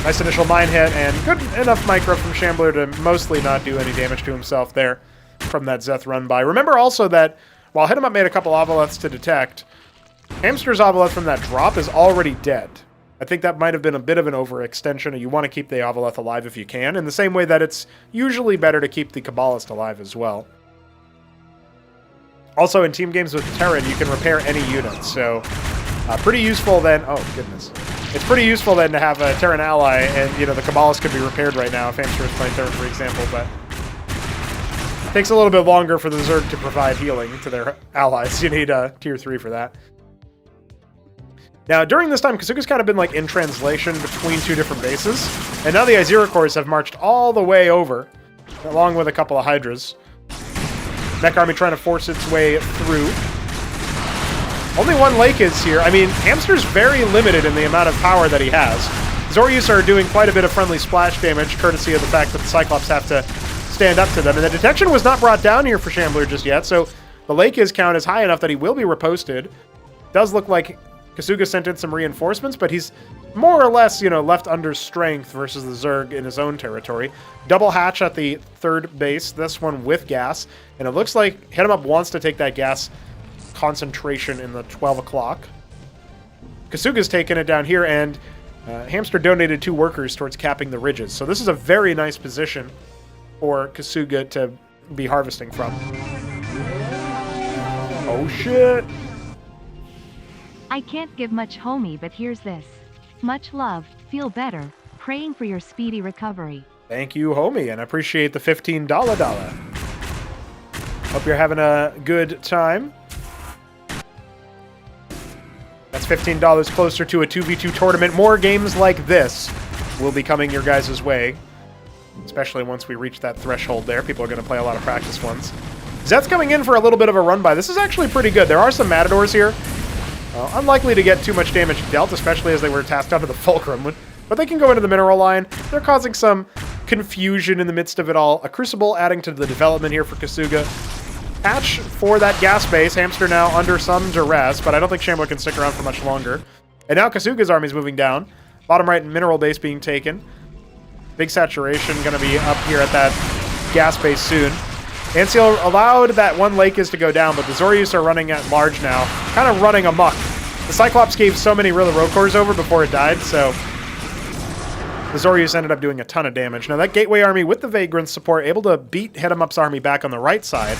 Nice initial mine hit, and good enough micro from Shambler to mostly not do any damage to himself there from that Zeth run by. Remember also that while Hit 'em Up made a couple Ovoleths to detect, Hamster's Ovoleth from that drop is already dead. I think that might have been a bit of an overextension, and you want to keep the Ovoleth alive if you can, in the same way that it's usually better to keep the Kabbalist alive as well. Also, in team games with Terran, you can repair any unit, so pretty useful then. Oh, goodness. It's pretty useful then to have a Terran ally, and, you know, the Kabbalist could be repaired right now if Hamster is playing Terran, for example, but it takes a little bit longer for the Zerg to provide healing to their allies. You need a tier 3 for that. Now, during this time, Kasuga's kind of been, like, in translation between 2 different bases, and now the Izira cores have marched all the way over, along with a couple of Hydras. Mech Army trying to force its way through. Only 1 lake is here. I mean, Hamster's very limited in the amount of power that he has. Zoryus are doing quite a bit of friendly splash damage, courtesy of the fact that the Cyclops have to stand up to them. And the detection was not brought down here for Shambler just yet, so the lake is count is high enough that he will be reposted. Does look like Kasuga sent in some reinforcements, but he's more or less, you know, left under strength versus the Zerg in his own territory. Double hatch at the 3rd base, this one with gas, and it looks like Hit 'em Up wants to take that gas concentration in the 12 o'clock. Kasuga's taken it down here, and Hamster donated 2 workers towards capping the ridges. So this is a very nice position for Kasuga to be harvesting from. Oh shit! I can't give much, homie, but here's this. Much love, feel better, praying for your speedy recovery. Thank you, homie, and I appreciate the $15. Hope you're having a good time. That's $15 closer to a 2v2 tournament. More games like this will be coming your guys' way, especially once we reach that threshold there. People are going to play a lot of practice ones. Zet's coming in for a little bit of a run by. This is actually pretty good. There are some Matadors here. Unlikely to get too much damage dealt, especially as they were tasked onto the Fulcrum. But they can go into the mineral line. They're causing some confusion in the midst of it all. A Crucible adding to the development here for Kasuga. Patch for that gas base. Hamster now under some duress, but I don't think Shambler can stick around for much longer. And now Kasuga's army is moving down. Bottom right mineral base being taken. Big saturation going to be up here at that gas base soon. Anseal allowed that 1 lake is to go down, but the Zoryus are running at large now, kind of running amok. The Cyclops gave so many Rilla Rokors over before it died, so the Zoryus ended up doing a ton of damage. Now that Gateway army with the Vagrant support able to beat Hit 'em Up's army back on the right side.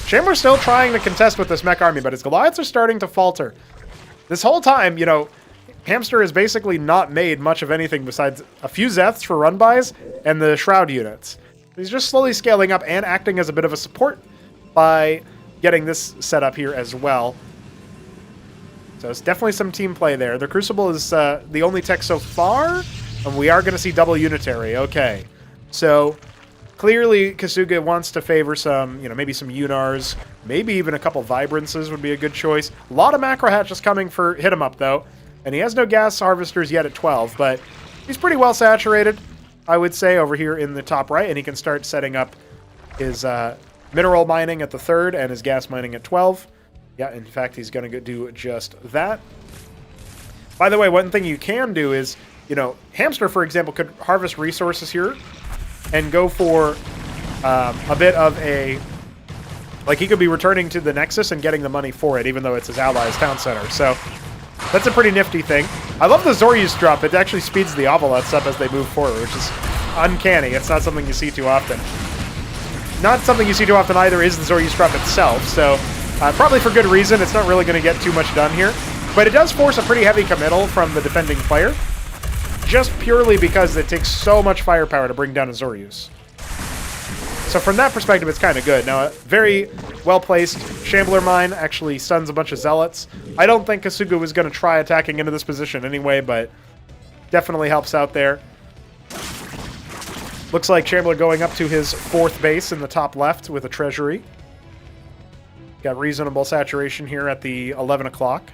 Shambler's still trying to contest with this mech army, but his Goliaths are starting to falter. This whole time, you know, Hamster has basically not made much of anything besides a few Zeths for run-bys and the Shroud units. He's just slowly scaling up and acting as a bit of a support by getting this set up here as well. So it's definitely some team play there. The Crucible is the only tech so far, and we are going to see double unitary. Okay, so clearly Kasuga wants to favor some, you know, maybe some Unars, maybe even a couple Vibrances would be a good choice. A lot of macro hatches coming for hit 'em up though, and he has no gas harvesters yet at 12, but he's pretty well saturated, I would say, over here in the top right, and he can start setting up his mineral mining at the 3rd and his gas mining at 12. Yeah, in fact, he's going to do just that. By the way, one thing you can do is, you know, Hamster, for example, could harvest resources here and go for a bit of a... Like, he could be returning to the Nexus and getting the money for it, even though it's his ally's town center. So, that's a pretty nifty thing. I love the Zoryus drop. It actually speeds the Ovolets up as they move forward, which is uncanny. It's not something you see too often. Not something you see too often either is the Zoryus drop itself, so probably for good reason. It's not really going to get too much done here. But it does force a pretty heavy committal from the defending player, just purely because it takes so much firepower to bring down a Zoryus. So from that perspective, it's kind of good. Now, a very well-placed Shambler Mine actually stuns a bunch of Zealots. I don't think Kasuga was going to try attacking into this position anyway, but definitely helps out there. Looks like Shambler going up to his 4th base in the top left with a treasury. Got reasonable saturation here at the 11 o'clock.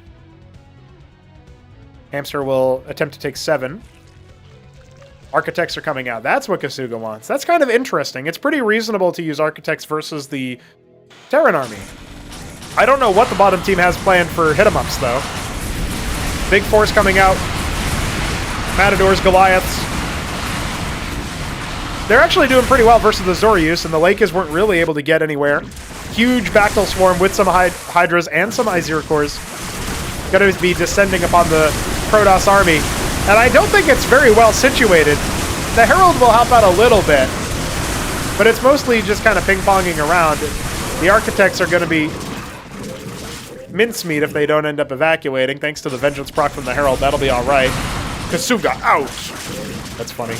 Hamster will attempt to take 7. Architects are coming out. That's what Kasuga wants. That's kind of interesting. It's pretty reasonable to use Architects versus the Terran army. I don't know what the bottom team has planned for hit-em-ups, though. Big force coming out. Matadors, Goliaths. They're actually doing pretty well versus the Zoryus, and the Lakers weren't really able to get anywhere. Huge Bactyl Swarm with some Hydras and some Izircors. Going to be descending upon the Protoss army. And I don't think it's very well situated. The Herald will help out a little bit, but it's mostly just kind of ping-ponging around. The Architects are going to be mincemeat if they don't end up evacuating. Thanks to the Vengeance proc from the Herald, that'll be all right. Kasuga out! That's funny.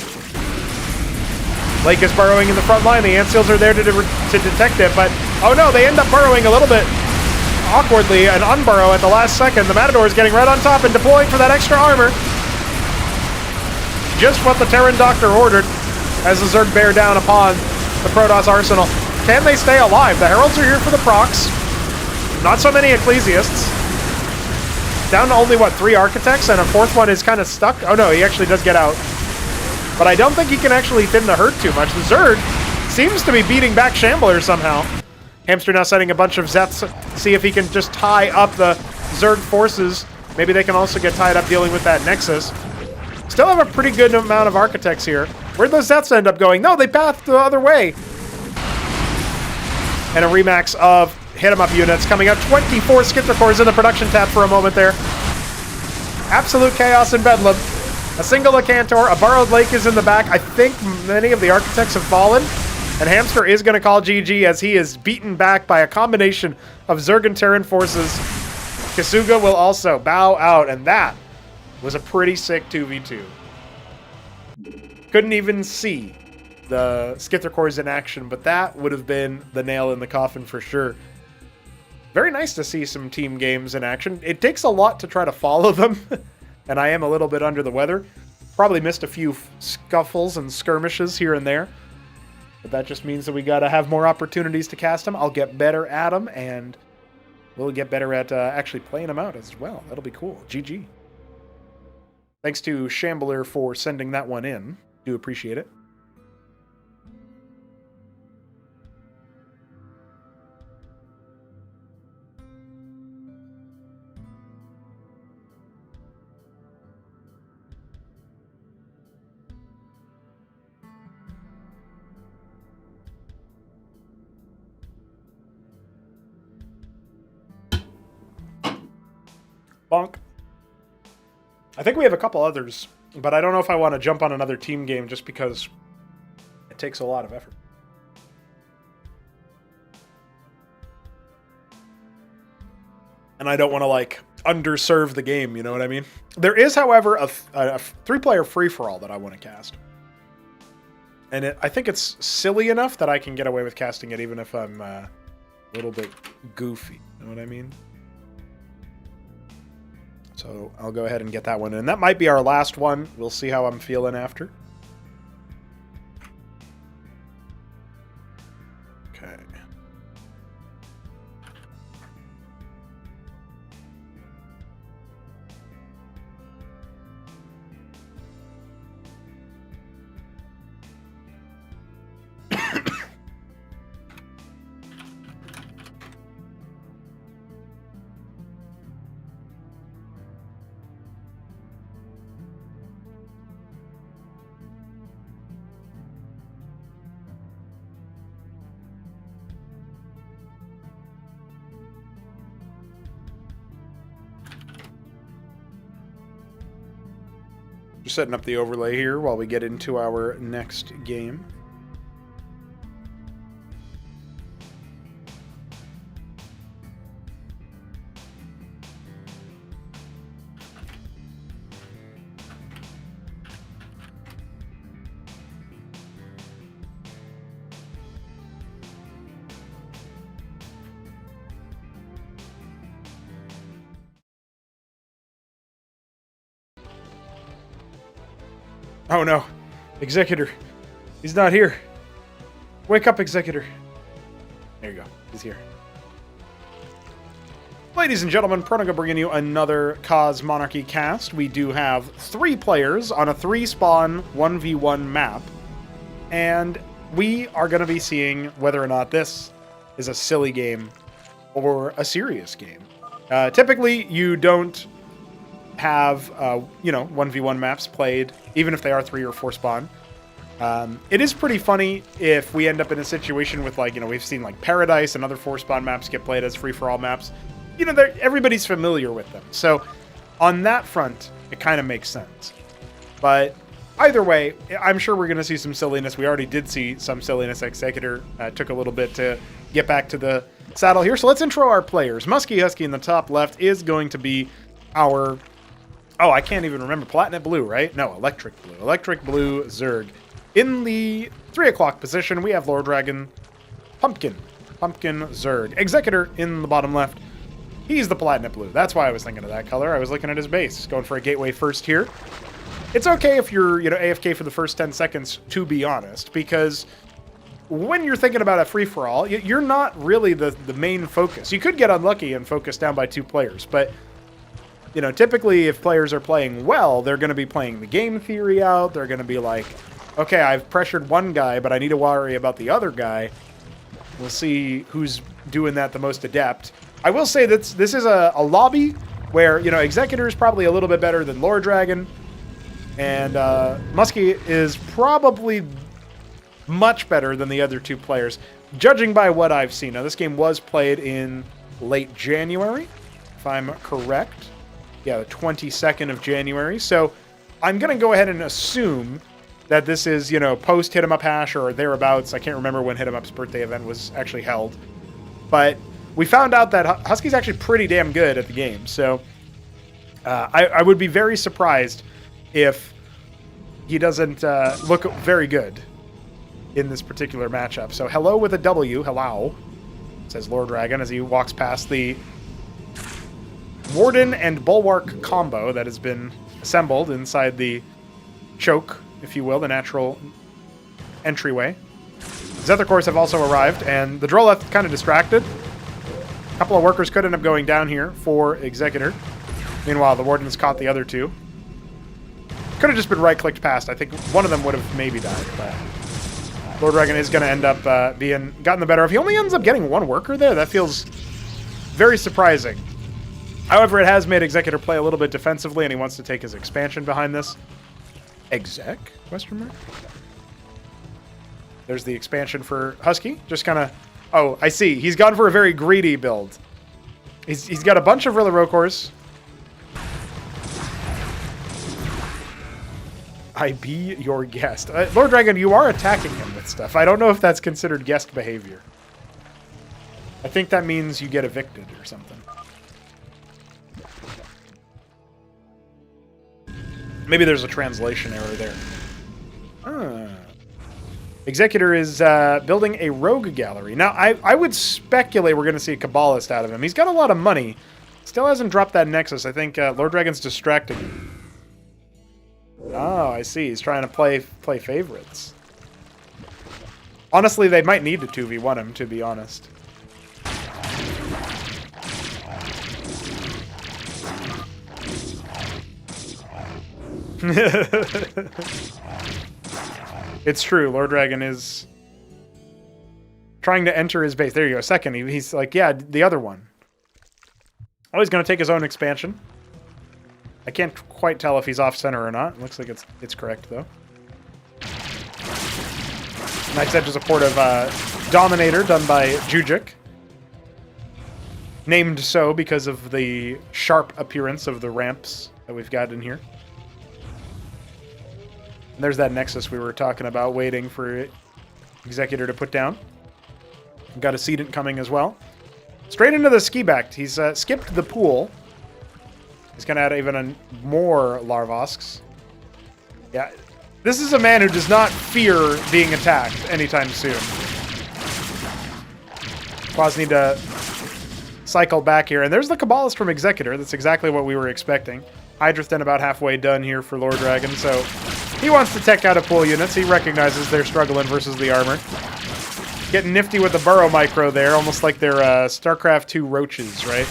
Lake is burrowing in the front line. The Antseals are there to detect it, but oh no, they end up burrowing a little bit awkwardly and unburrow at the last second. The Matador is getting right on top and deploying for that extra armor. Just what the Terran Doctor ordered as the Zerg bear down upon the Protoss arsenal. Can they stay alive? The Heralds are here for the procs. Not so many Ecclesiasts. Down to only, what, 3 Architects, and a 4th one is kind of stuck. Oh no, he actually does get out. But I don't think he can actually thin the herd too much. The Zerg seems to be beating back Shambler somehow. Hamster now setting a bunch of Zeths, see if he can just tie up the Zerg forces. Maybe they can also get tied up dealing with that Nexus. Still have a pretty good amount of Architects here. Where'd those Zeths end up going? No, they pathed the other way. And a remax of hit-em-up units coming out. 24 Skittercores in the production tab for a moment there. Absolute chaos in Bedlam. A single Acantor, a Burrowed Lake is in the back. I think many of the Architects have fallen. And Hamster is going to call GG as he is beaten back by a combination of Zerg and Terran forces. Kasuga will also bow out, and that was a pretty sick 2v2. Couldn't even see the Skittercores in action, but that would have been the nail in the coffin for sure. Very nice to see some team games in action. It takes a lot to try to follow them, and I am a little bit under the weather. Probably missed a few scuffles and skirmishes here and there, but that just means that we got to have more opportunities to cast them. I'll get better at them, and we'll get better at actually playing them out as well. That'll be cool. GG. Thanks to Shambler for sending that one in. Do appreciate it. Bonk. I think we have a couple others, but I don't know if I want to jump on another team game just because it takes a lot of effort. And I don't want to, like, underserve the game, you know what I mean? There is, however, a 3-player free-for-all that I want to cast. And I think it's silly enough that I can get away with casting it even if I'm a little bit goofy, you know what I mean? So I'll go ahead and get that one in. That might be our last one. We'll see how I'm feeling after. Okay. Just setting up the overlay here while we get into our next game. Oh no, Executor. He's not here. Wake up, Executor. There you go. He's here. Ladies and gentlemen, Pronaga bringing you another Cosmonarchy cast. We do have 3 players on a 3-spawn 1v1 map. And we are going to be seeing whether or not this is a silly game or a serious game. Typically, you don't have, 1v1 maps played, even if they are 3 or 4 spawn. It is pretty funny if we end up in a situation with, like, we've seen, like, Paradise and other 4-spawn maps get played as free-for-all maps. Everybody's familiar with them. So, on that front, it kind of makes sense. But either way, I'm sure we're going to see some silliness. We already did see some silliness. Executor took a little bit to get back to the saddle here. So let's intro our players. Musky Husky in the top left is going to be our... Oh, I can't even remember. Platinum Blue, right? No, Electric Blue. Electric Blue Zerg. In the 3 o'clock position, we have Lord Dragon Pumpkin. Pumpkin Zerg. Executor in the bottom left. He's the Platinum Blue. That's why I was thinking of that color. I was looking at his base. Going for a gateway first here. It's okay if you're, AFK for the first 10 seconds, to be honest, because when you're thinking about a free-for-all, you're not really the main focus. You could get unlucky and focus down by 2 players, but typically if players are playing well, they're going to be playing the game theory out. They're going to be like, okay, I've pressured one guy, but I need to worry about the other guy. We'll see who's doing that the most adept. I will say that this is a lobby where, Executor is probably a little bit better than Lord Dragon, and Muskie is probably much better than the other 2 players, judging by what I've seen. Now, this game was played in late January, if I'm correct. Yeah, the 22nd of January. So I'm going to go ahead and assume that this is, post Hit 'em Up Hash or thereabouts. I can't remember when Hit 'em Up's birthday event was actually held. But we found out that Husky's actually pretty damn good at the game. So I would be very surprised if he doesn't look very good in this particular matchup. So hello with a W. Hello, says Lord Dragon as he walks past the Warden and Bulwark combo that has been assembled inside the choke, if you will, the natural entryway. Zethar cores have also arrived, and the Droleth kind of distracted. A couple of workers could end up going down here for Executor. Meanwhile, the Warden has caught the other 2. Could have just been right-clicked past. I think one of them would have maybe died, but Lord Dragon is going to end up gotten the better of. He only ends up getting 1 worker there. That feels very surprising. However, it has made Executor play a little bit defensively, and he wants to take his expansion behind this. Exec? Question mark? There's the expansion for Husky. Just kind of... Oh, I see. He's gone for a very greedy build. He's got a bunch of Rilla Rokors. I be your guest. Lord Dragon, you are attacking him with stuff. I don't know if that's considered guest behavior. I think that means you get evicted or something. Maybe there's a translation error there. Executor is building a rogue gallery. Now, I would speculate we're going to see a Kabbalist out of him. He's got a lot of money. Still hasn't dropped that Nexus. I think Lord Dragon's distracting him. Oh, I see. He's trying to play favorites. Honestly, they might need to 2v1 him, to be honest. It's true. Lord Dragon is trying to enter his base. There you go. Second, he's like, yeah, the other one. Oh, he's going to take his own expansion. I can't quite tell if he's off-center or not. Looks like it's correct, though. Nice Edge is a port of Dominator, done by Jujic. Named so because of the sharp appearance of the ramps that we've got in here. And there's that Nexus we were talking about, waiting for Executor to put down. We've got a Sedent coming as well. Straight into the ski back. He's skipped the pool. He's going to add even more Larvosks. Yeah, this is a man who does not fear being attacked anytime soon. Quas need to cycle back here. And there's the Kabbalist from Executor. That's exactly what we were expecting. Hydra's then about halfway done here for Lord Dragon, so he wants to tech out of pool units. He recognizes they're struggling versus the armor. Getting nifty with the burrow micro there, almost like they're StarCraft 2 roaches, right?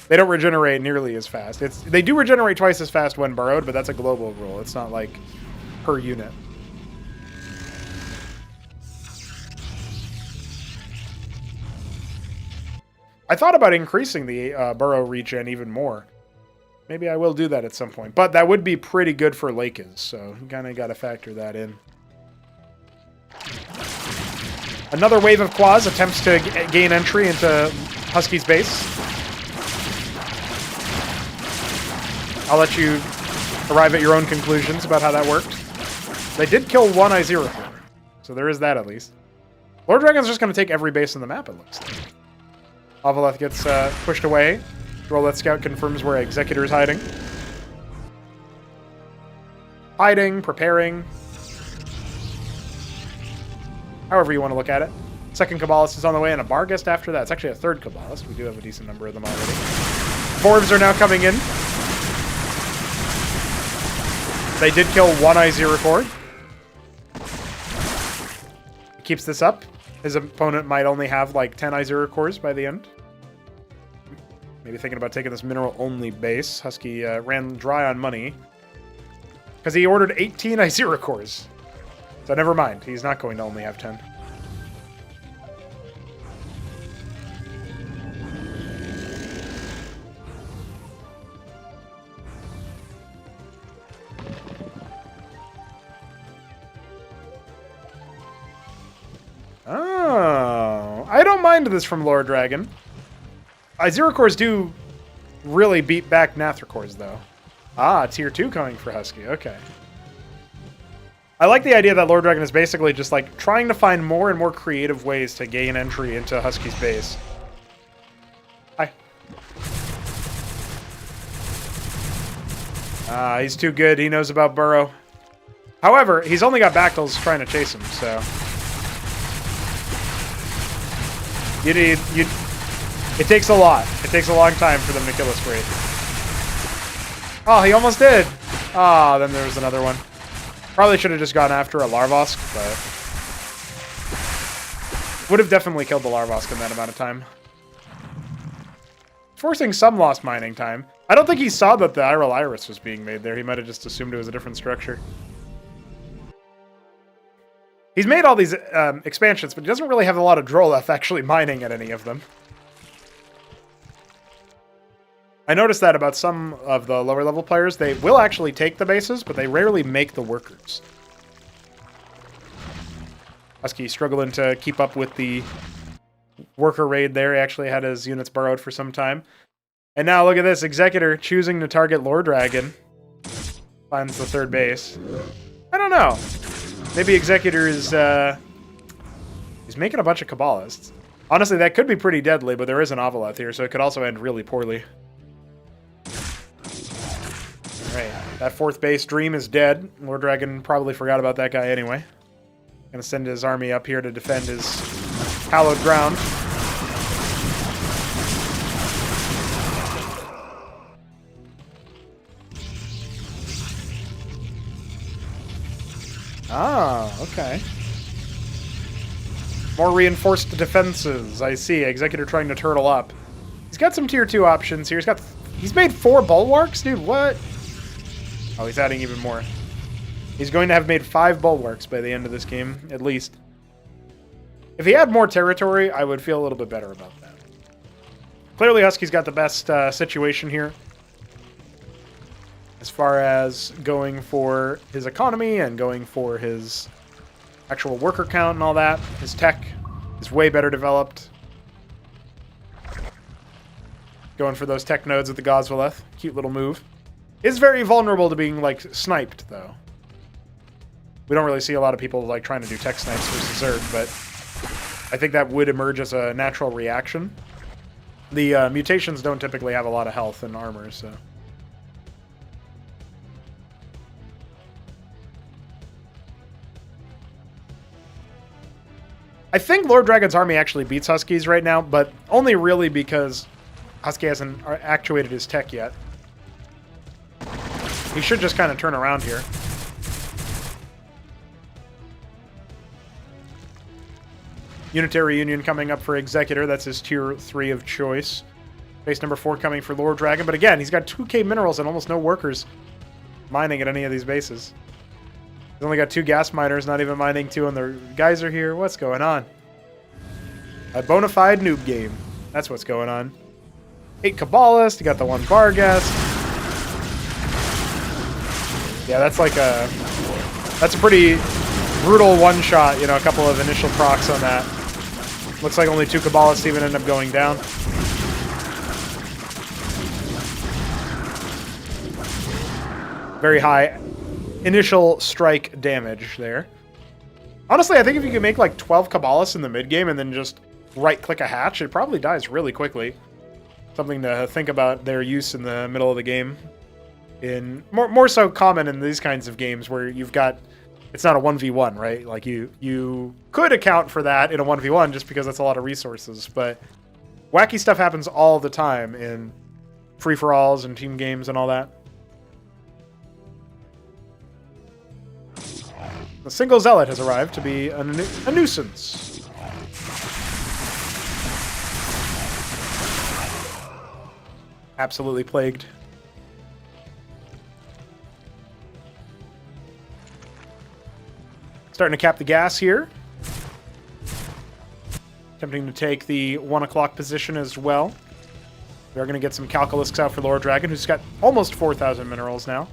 They don't regenerate nearly as fast. They do regenerate twice as fast when burrowed, but that's a global rule. It's not like per unit. I thought about increasing the burrow regen even more. Maybe I will do that at some point. But that would be pretty good for Lakers, so you kind of got to factor that in. Another wave of Quas attempts to gain entry into Husky's base. I'll let you arrive at your own conclusions about how that worked. They did kill one I-04, so there is that at least. Lord Dragon's just going to take every base in the map, it looks like. Avaleth gets pushed away. Rollet Scout confirms where Executor is hiding. Hiding, preparing. However you want to look at it. Second Kabbalist is on the way, and a Barghest after that. It's actually a third Kabbalist. We do have a decent number of them already. Forbs are now coming in. They did kill one I-04. He keeps this up. His opponent might only have like 10 I-04s by the end. Maybe thinking about taking this mineral-only base. Husky ran dry on money. Because he ordered 18 I-04s. So never mind. He's not going to only have 10. Oh, I don't mind this from Lord Dragon. I-04s do really beat back Nathracors, though. Ah, tier 2 coming for Husky. Okay. I like the idea that Lord Dragon is basically just like trying to find more and more creative ways to gain entry into Husky's base. Hi. Ah, he's too good. He knows about Burrow. However, he's only got Bactals trying to chase him, so... It takes a lot. It takes a long time for them to kill us great. Oh, he almost did. Ah, then there was another one. Probably should have just gone after a Larvosk, but... would have definitely killed the Larvosk in that amount of time. Forcing some lost mining time. I don't think he saw that the Iral Iris was being made there. He might have just assumed it was a different structure. He's made all these expansions, but he doesn't really have a lot of Droleth actually mining at any of them. I noticed that about some of the lower level players. They will actually take the bases, but they rarely make the workers. Husky struggling to keep up with the worker raid there. He actually had his units burrowed for some time. And now look at this. Executor choosing to target Lord Dragon. Finds the third base. I don't know. Maybe Executor is... he's making a bunch of Kabbalists. Honestly, that could be pretty deadly, but there is an Avaleth here, so it could also end really poorly. Right. That 4th base dream is dead. Lord Dragon probably forgot about that guy anyway. Gonna send his army up here to defend his hallowed ground. Ah, okay. More reinforced defenses. I see. Executor trying to turtle up. He's got some tier 2 options here. He's made 4 bulwarks? Dude, what? Oh, he's adding even more. He's going to have made 5 bulwarks by the end of this game, at least. If he had more territory, I would feel a little bit better about that. Clearly, Husky's got the best situation here, as far as going for his economy and going for his actual worker count and all that. His tech is way better developed. Going for those tech nodes at the Goswelleth. Cute little move. Is very vulnerable to being, like, sniped, though. We don't really see a lot of people, like, trying to do tech snipes versus Zerg, but I think that would emerge as a natural reaction. The mutations don't typically have a lot of health and armor, so... I think Lord Dragon's army actually beats Husky's right now, but only really because Husky hasn't actuated his tech yet. He should just kind of turn around here. Unitary Union coming up for Executor. That's his tier 3 of choice. Base number 4 coming for Lord Dragon. But again, he's got 2k minerals and almost no workers mining at any of these bases. He's only got 2 gas miners, not even mining 2, and the guys are here. What's going on? A bona fide noob game. That's what's going on. 8 Kabbalists. You got the 1 Barghest. Yeah, that's like a... That's a pretty brutal one-shot, you know, a couple of initial procs on that. Looks like only 2 Kabbalists even end up going down. Very high initial strike damage there. Honestly, I think if you could make like 12 Kabbalists in the mid-game and then just right-click a hatch, it probably dies really quickly. Something to think about their use in the middle of the game. In more so common in these kinds of games where you've got... It's not a 1v1, right? Like, you could account for that in a 1v1 just because that's a lot of resources, but wacky stuff happens all the time in free-for-alls and team games and all that. The single zealot has arrived to be a nuisance. Absolutely plagued. Starting to cap the gas here. Attempting to take the 1 o'clock position as well. We are going to get some Calculusks out for Lord Dragon, who's got almost 4,000 minerals now.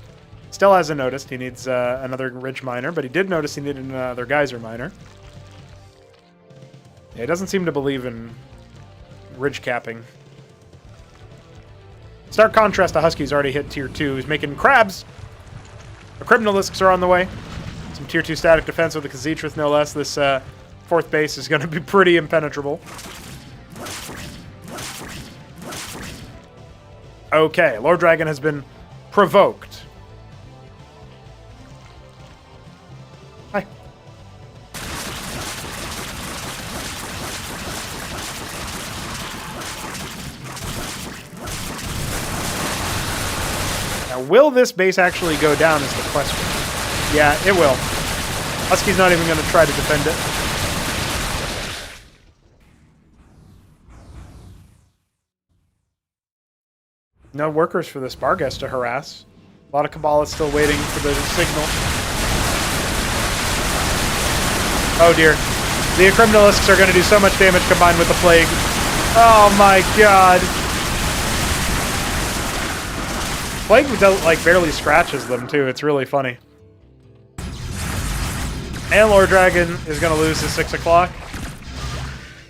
Still hasn't noticed he needs another Ridge Miner, but he did notice he needed another Geyser Miner. Yeah, he doesn't seem to believe in Ridge capping. Stark contrast to Husky's already hit tier 2. He's making crabs. The Criminalisks are on the way. Some tier 2 static defense with the Khazitra, no less. This 4th base is going to be pretty impenetrable. Okay, Lord Dragon has been provoked. Hi. Now, will this base actually go down is the question. Yeah, it will. Husky's not even going to try to defend it. No workers for this Barghest to harass. A lot of Kabbalists still waiting for the signal. Oh dear. The Criminalisks are going to do so much damage combined with the Plague. Oh my god. Plague like barely scratches them too. It's really funny. And Lord Dragon is going to lose his 6 o'clock.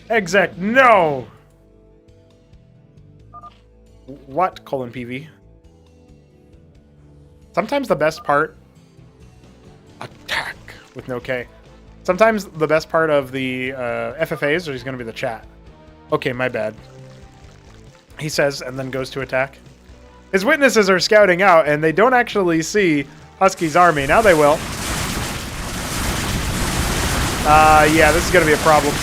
Exec, no! What, colon PV? Sometimes the best part... Attack with no K. Sometimes the best part of the FFAs is going to be the chat. Okay, my bad. He says, and then goes to attack. His witnesses are scouting out, and they don't actually see Husky's army. Now they will. Yeah, this is going to be a problem.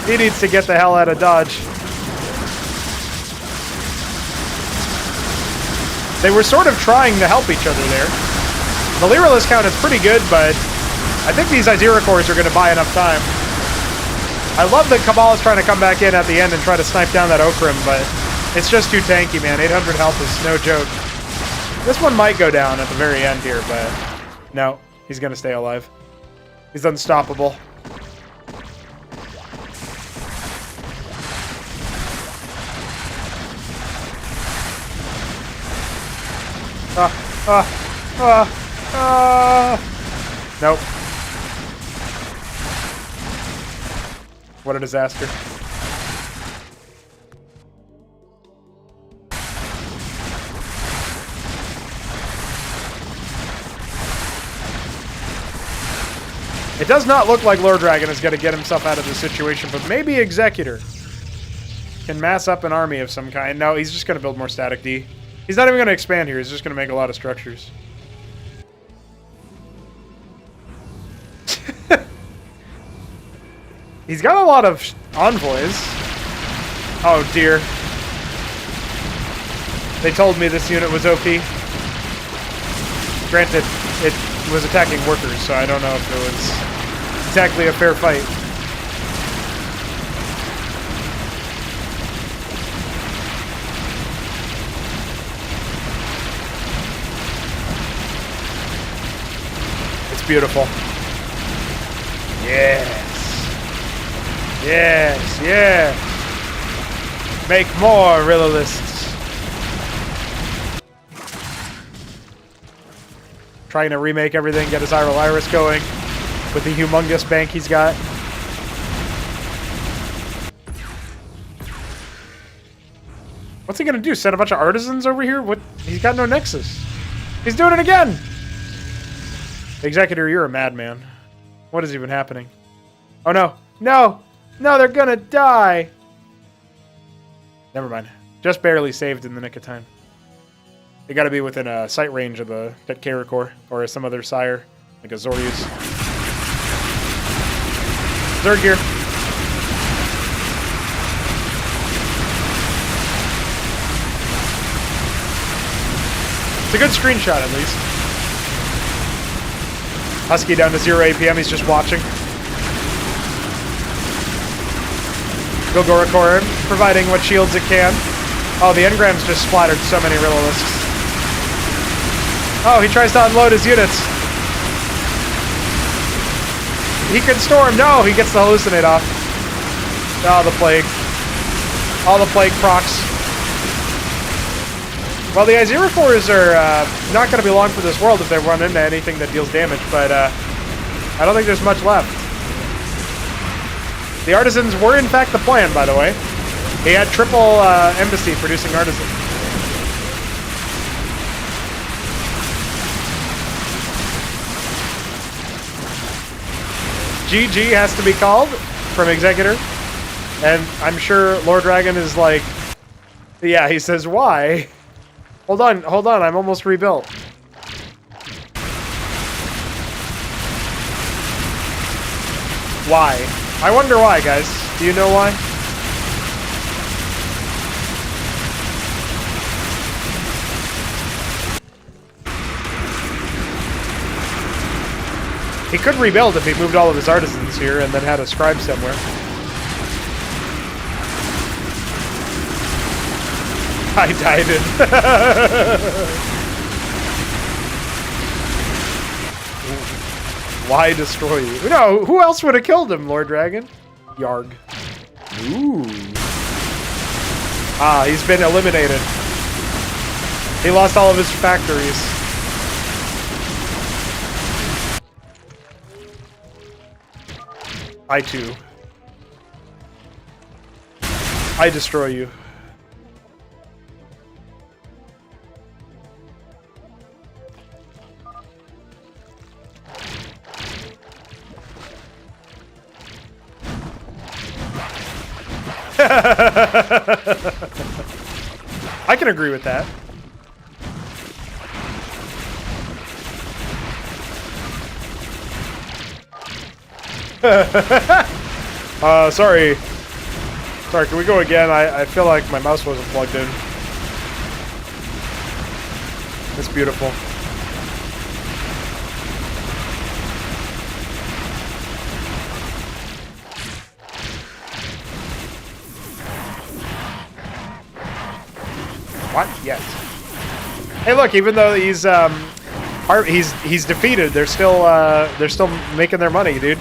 He needs to get the hell out of Dodge. They were sort of trying to help each other there. The Lyralist count is pretty good, but I think these Izira cores are going to buy enough time. I love that Cabal is trying to come back in at the end and try to snipe down that Okrim, but it's just too tanky, man. 800 health is no joke. This one might go down at the very end here, but no, he's going to stay alive. He's unstoppable. Nope. What a disaster. It does not look like Lord Dragon is going to get himself out of this situation, but maybe Executor can mass up an army of some kind. No, he's just going to build more static D. He's not even going to expand here. He's just going to make a lot of structures. He's got a lot of envoys. Oh, dear. They told me this unit was OP. Granted, it was attacking workers, so I don't know if it was exactly a fair fight. It's beautiful. Yes. Yes, yeah. Make more Rillists. Trying to remake everything, get his Iral Iris going with the humongous bank he's got. What's he gonna do? Send a bunch of artisans over here? What? He's got no nexus. He's doing it again! Executor, you're a madman. What is even happening? Oh no. No! No, they're gonna die! Never mind. Just barely saved in the nick of time. They gotta be within a sight range of the Detkara core, or some other sire, like a Zorius. Zerg gear. It's a good screenshot, at least. Husky down to 0 APM, he's just watching. Golgora core, providing what shields it can. Oh, the engram's just splattered so many Rillists. Oh, he tries to unload his units. He can storm. No, he gets the hallucinate off. Oh, the plague. All the plague procs. Well, the Izira cores are not going to be long for this world if they run into anything that deals damage, but I don't think there's much left. The artisans were in fact the plan, by the way. He had triple embassy producing artisans. GG has to be called from Executor. And I'm sure Lord Dragon is like, yeah, he says, why? Hold on, I'm almost rebuilt. Why? I wonder why, guys. Do you know why? He could rebuild if he moved all of his artisans here and then had a scribe somewhere. I died in. Why destroy you? No, who else would have killed him, Lord Dragon? Yarg. Ooh. Ah, he's been eliminated. He lost all of his factories. I too. I destroy you. I can agree with that. Sorry. Sorry, can we go again? I feel like my mouse wasn't plugged in. It's beautiful. What? Yes. Hey, look! Even though he's defeated, they're still making their money, dude.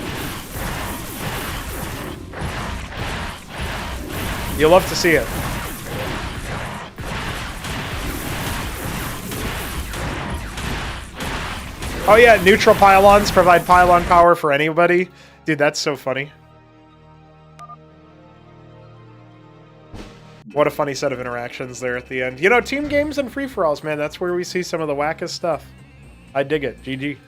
You'll love to see it. Oh yeah, neutral pylons provide pylon power for anybody. Dude, that's so funny. What a funny set of interactions there at the end. You know, team games and free-for-alls, man, that's where we see some of the wackest stuff. I dig it. GG.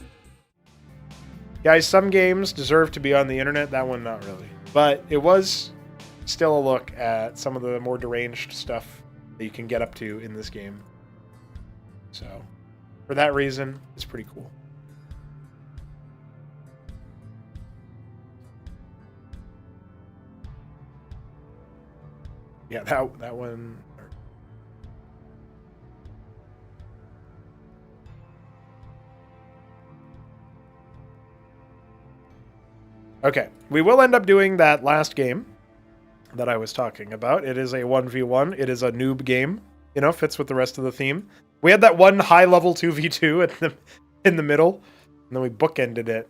Guys, some games deserve to be on the internet. That one, not really. But it was still a look at some of the more deranged stuff that you can get up to in this game. So, for that reason, it's pretty cool. Yeah, that one. Okay, we will end up doing that last game that I was talking about. It is a 1v1. It is a noob game. You know, fits with the rest of the theme. We had that one high-level 2v2 in the middle, and then we bookended it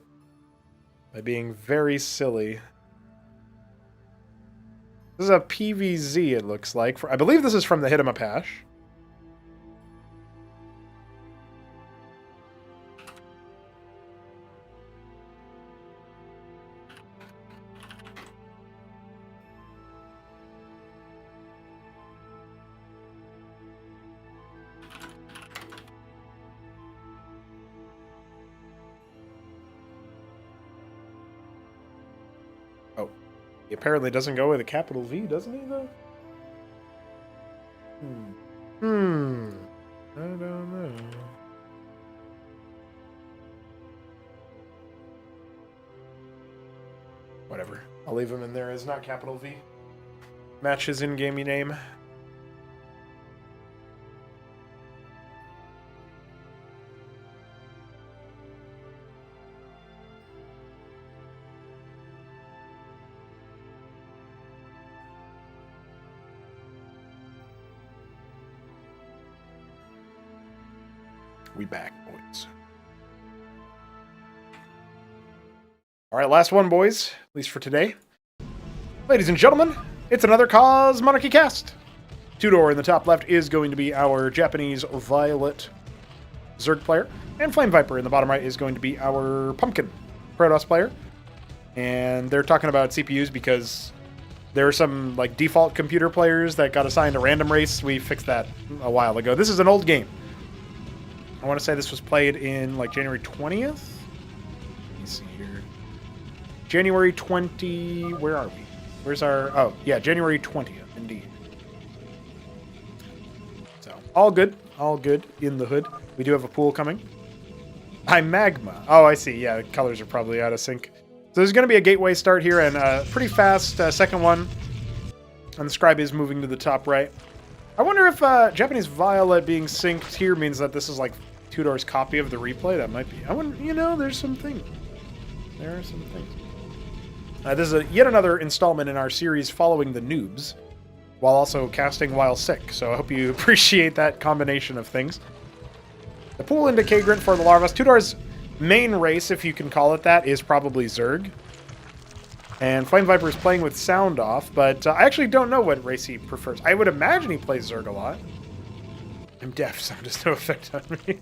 by being very silly. This is a PVZ, it looks like. I believe this is from the Hitemapash. He apparently doesn't go with a capital V, doesn't he, though? I don't know. Whatever. I'll leave him in there as not capital V. Match his in-game name. We back, boys. All right, last one, boys. At least for today. Ladies and gentlemen, it's another Cosmonarchy cast. Two-door in the top left is going to be our Japanese Violet Zerg player. And Flame Viper in the bottom right is going to be our Pumpkin Protoss player. And they're talking about CPUs because there are some like default computer players that got assigned a random race. We fixed that a while ago. This is an old game. I want to say this was played in like January 20th. Let me see here. January 20... Where are we? Where's our... Oh, yeah, January 20th, indeed. So, all good. All good in the hood. We do have a pool coming. I'm Magma. Oh, I see. Yeah, the colors are probably out of sync. So there's going to be a gateway start here and a pretty fast second one. And the scribe is moving to the top right. I wonder if Japanese Violet being synced here means that this is like Two-Door's copy of the replay. That might be. I wonder, you know, there's some things. There are some things. This is yet another installment in our series following the noobs, while also casting while sick. So I hope you appreciate that combination of things. The pool into Kagrant for the Larvas. Two-Door's main race, if you can call it that, is probably Zerg. And Flame Viper is playing with sound off, but I actually don't know what race he prefers. I would imagine he plays Zerg a lot. I'm deaf, so there's no effect on me.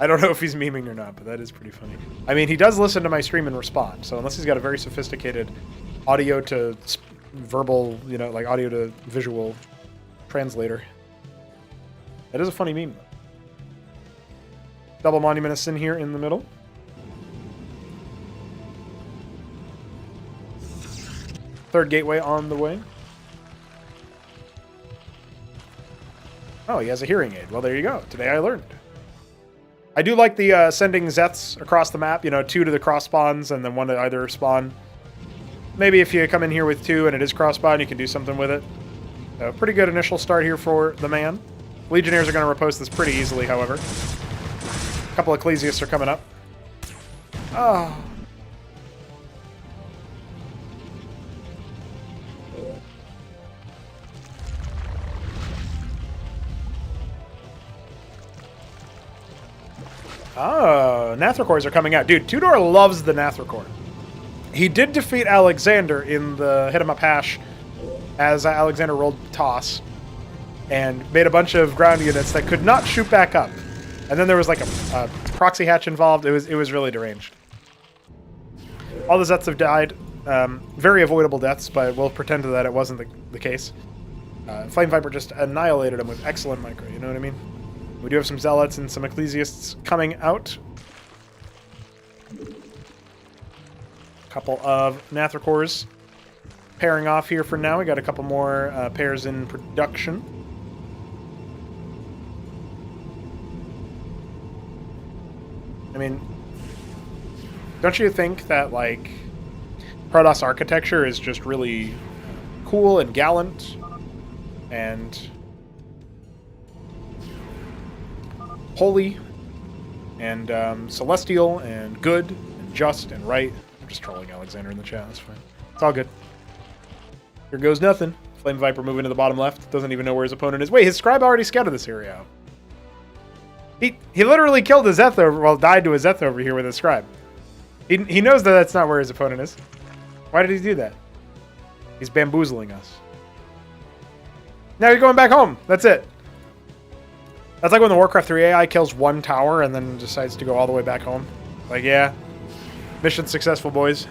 I don't know if he's memeing or not, but that is pretty funny. I mean, he does listen to my stream and respond, so unless he's got a very sophisticated audio to verbal, you know, like audio to visual translator. That is a funny meme, though. Double Monument of Sin here in the middle. Third gateway on the way. Oh, he has a hearing aid. Well, there you go. Today I learned. I do like the sending Zeths across the map. You know, 2 to the cross spawns and then 1 to either spawn. Maybe if you come in here with 2 and it is cross spawn, you can do something with it. So pretty good initial start here for the man. Legionnaires are going to repost this pretty easily, however. A couple of Ecclesiasts are coming up. Oh. Oh, Nathracors are coming out. Dude, Tudor loves the Nathracor. He did defeat Alexander in the hit him up hash as Alexander rolled toss and made a bunch of ground units that could not shoot back up. And then there was like a proxy hatch involved. It was really deranged. All the Zets have died. Very avoidable deaths, but we'll pretend that it wasn't the case. Flame Viper just annihilated him with excellent micro, you know what I mean? We do have some Zealots and some Ecclesiasts coming out. Couple of Nathracors pairing off here for now. We got a couple more pairs in production. I mean, don't you think that, like, Protoss architecture is just really cool and gallant and holy and celestial and good and just and right? I'm just trolling Alexander in the chat. That's fine. It's all good. Here goes nothing. Flame Viper moving to the bottom left. Doesn't even know where his opponent is. Wait, his scribe already scouted this area out. He literally killed a Zeth over, well, died to a Zeth over here with his scribe. He knows that that's not where his opponent is. Why did he do that? He's bamboozling us. Now you're going back home. That's it. That's like when the Warcraft 3 AI kills 1 tower and then decides to go all the way back home. Like, yeah. Mission successful, boys.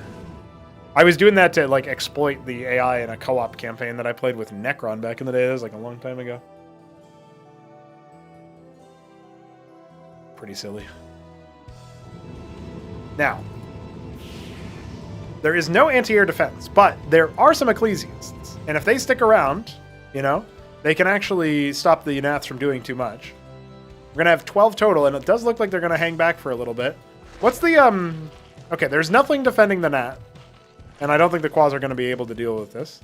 I was doing that to, like, exploit the AI in a co-op campaign that I played with Necron back in the day. That was, like, a long time ago. Pretty silly. Now, there is no anti-air defense, but there are some Ecclesiasts. And if they stick around, you know, they can actually stop the Naths from doing too much. We're going to have 12 total, and it does look like they're going to hang back for a little bit. What's the, Okay, there's nothing defending the Nat. And I don't think the Quas are going to be able to deal with this.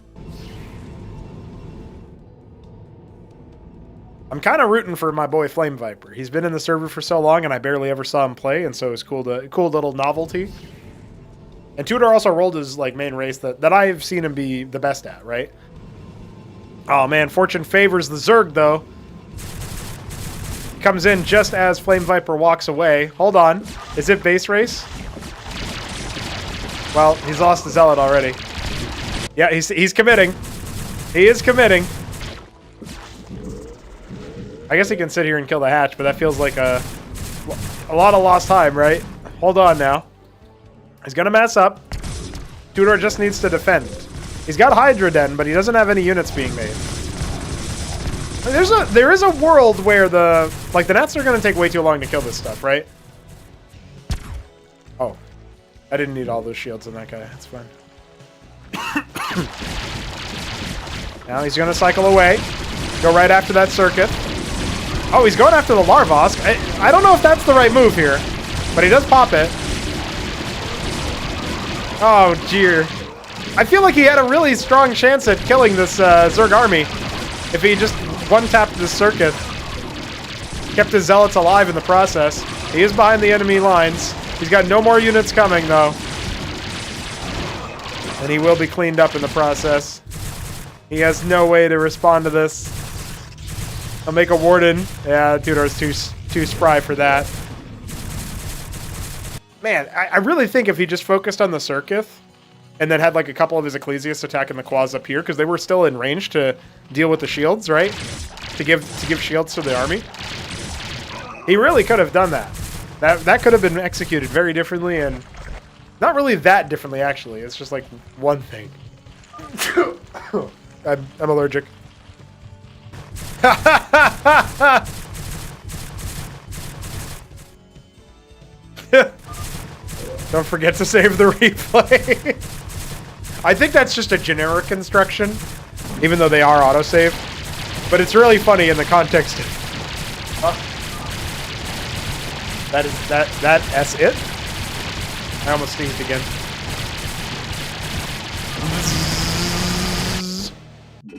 I'm kind of rooting for my boy Flame Viper. He's been in the server for so long, and I barely ever saw him play, and so it's cool little novelty. And Tudor also rolled his like main race that I've seen him be the best at, right? Oh man, fortune favors the Zerg though. Comes in just as Flame Viper walks away. Hold on, is it base race? Well, he's lost the Zealot already. Yeah, he's committing. He is committing. I guess he can sit here and kill the hatch, but that feels like a lot of lost time, right? Hold on now. He's gonna mess up. Tudor just needs to defend. He's got Hydra Den, but he doesn't have any units being made. There is a world where the Nats are gonna take way too long to kill this stuff, right? Oh, I didn't need all those shields on that guy. That's fine. Now he's gonna cycle away. Go right after that circuit. Oh, he's going after the Larvosk. I don't know if that's the right move here, but he does pop it. Oh, dear. I feel like he had a really strong chance at killing this Zerg army if he just one-tapped this circuit. Kept his Zealots alive in the process. He is behind the enemy lines. He's got no more units coming, though. And he will be cleaned up in the process. He has no way to respond to this. I'll make a Warden. Yeah, Tudor's too spry for that. Man, I really think if he just focused on the Circuit and then had like a couple of his Ecclesiasts attacking the Quas up here, because they were still in range to deal with the shields, right? To give shields to the army. He really could have done that. That could have been executed very differently, and not really that differently, actually. It's just like one thing. I'm allergic. Don't forget to save the replay. I think that's just a generic instruction, even though they are autosave. But it's really funny in the context of... That's it? I almost sneezed again.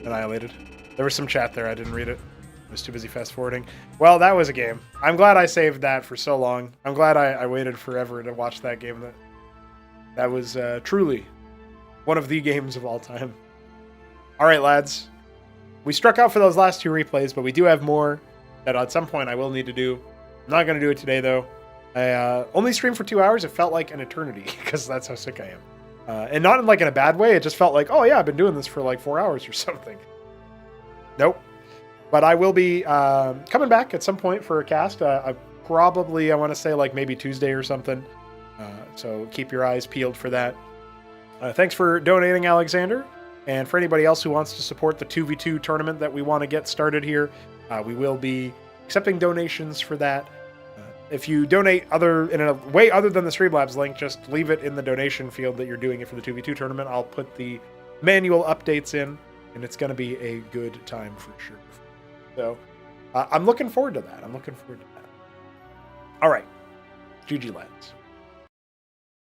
Annihilated. There was some chat there, I didn't read it. I was too busy fast forwarding. Well, that was a game. I'm glad I saved that for so long. I'm glad I waited forever to watch that game. That was truly one of the games of all time. All right, lads. We struck out for those last 2 replays, but we do have more that at some point I will need to do. I'm not going to do it today, though. I only streamed for 2 hours. It felt like an eternity, because that's how sick I am. And not in like in a bad way. It just felt like, oh yeah, I've been doing this for like 4 hours or something. Nope. But I will be coming back at some point for a cast. Probably, I want to say like maybe Tuesday or something. So keep your eyes peeled for that. Thanks for donating, Alexander. And for anybody else who wants to support the 2v2 tournament that we want to get started here, we will be accepting donations for that. If you donate in a way other than the Streamlabs link, just leave it in the donation field that you're doing it for the 2v2 tournament. I'll put the manual updates in, and it's going to be a good time for sure. So I'm looking forward to that. All right. GG, lads.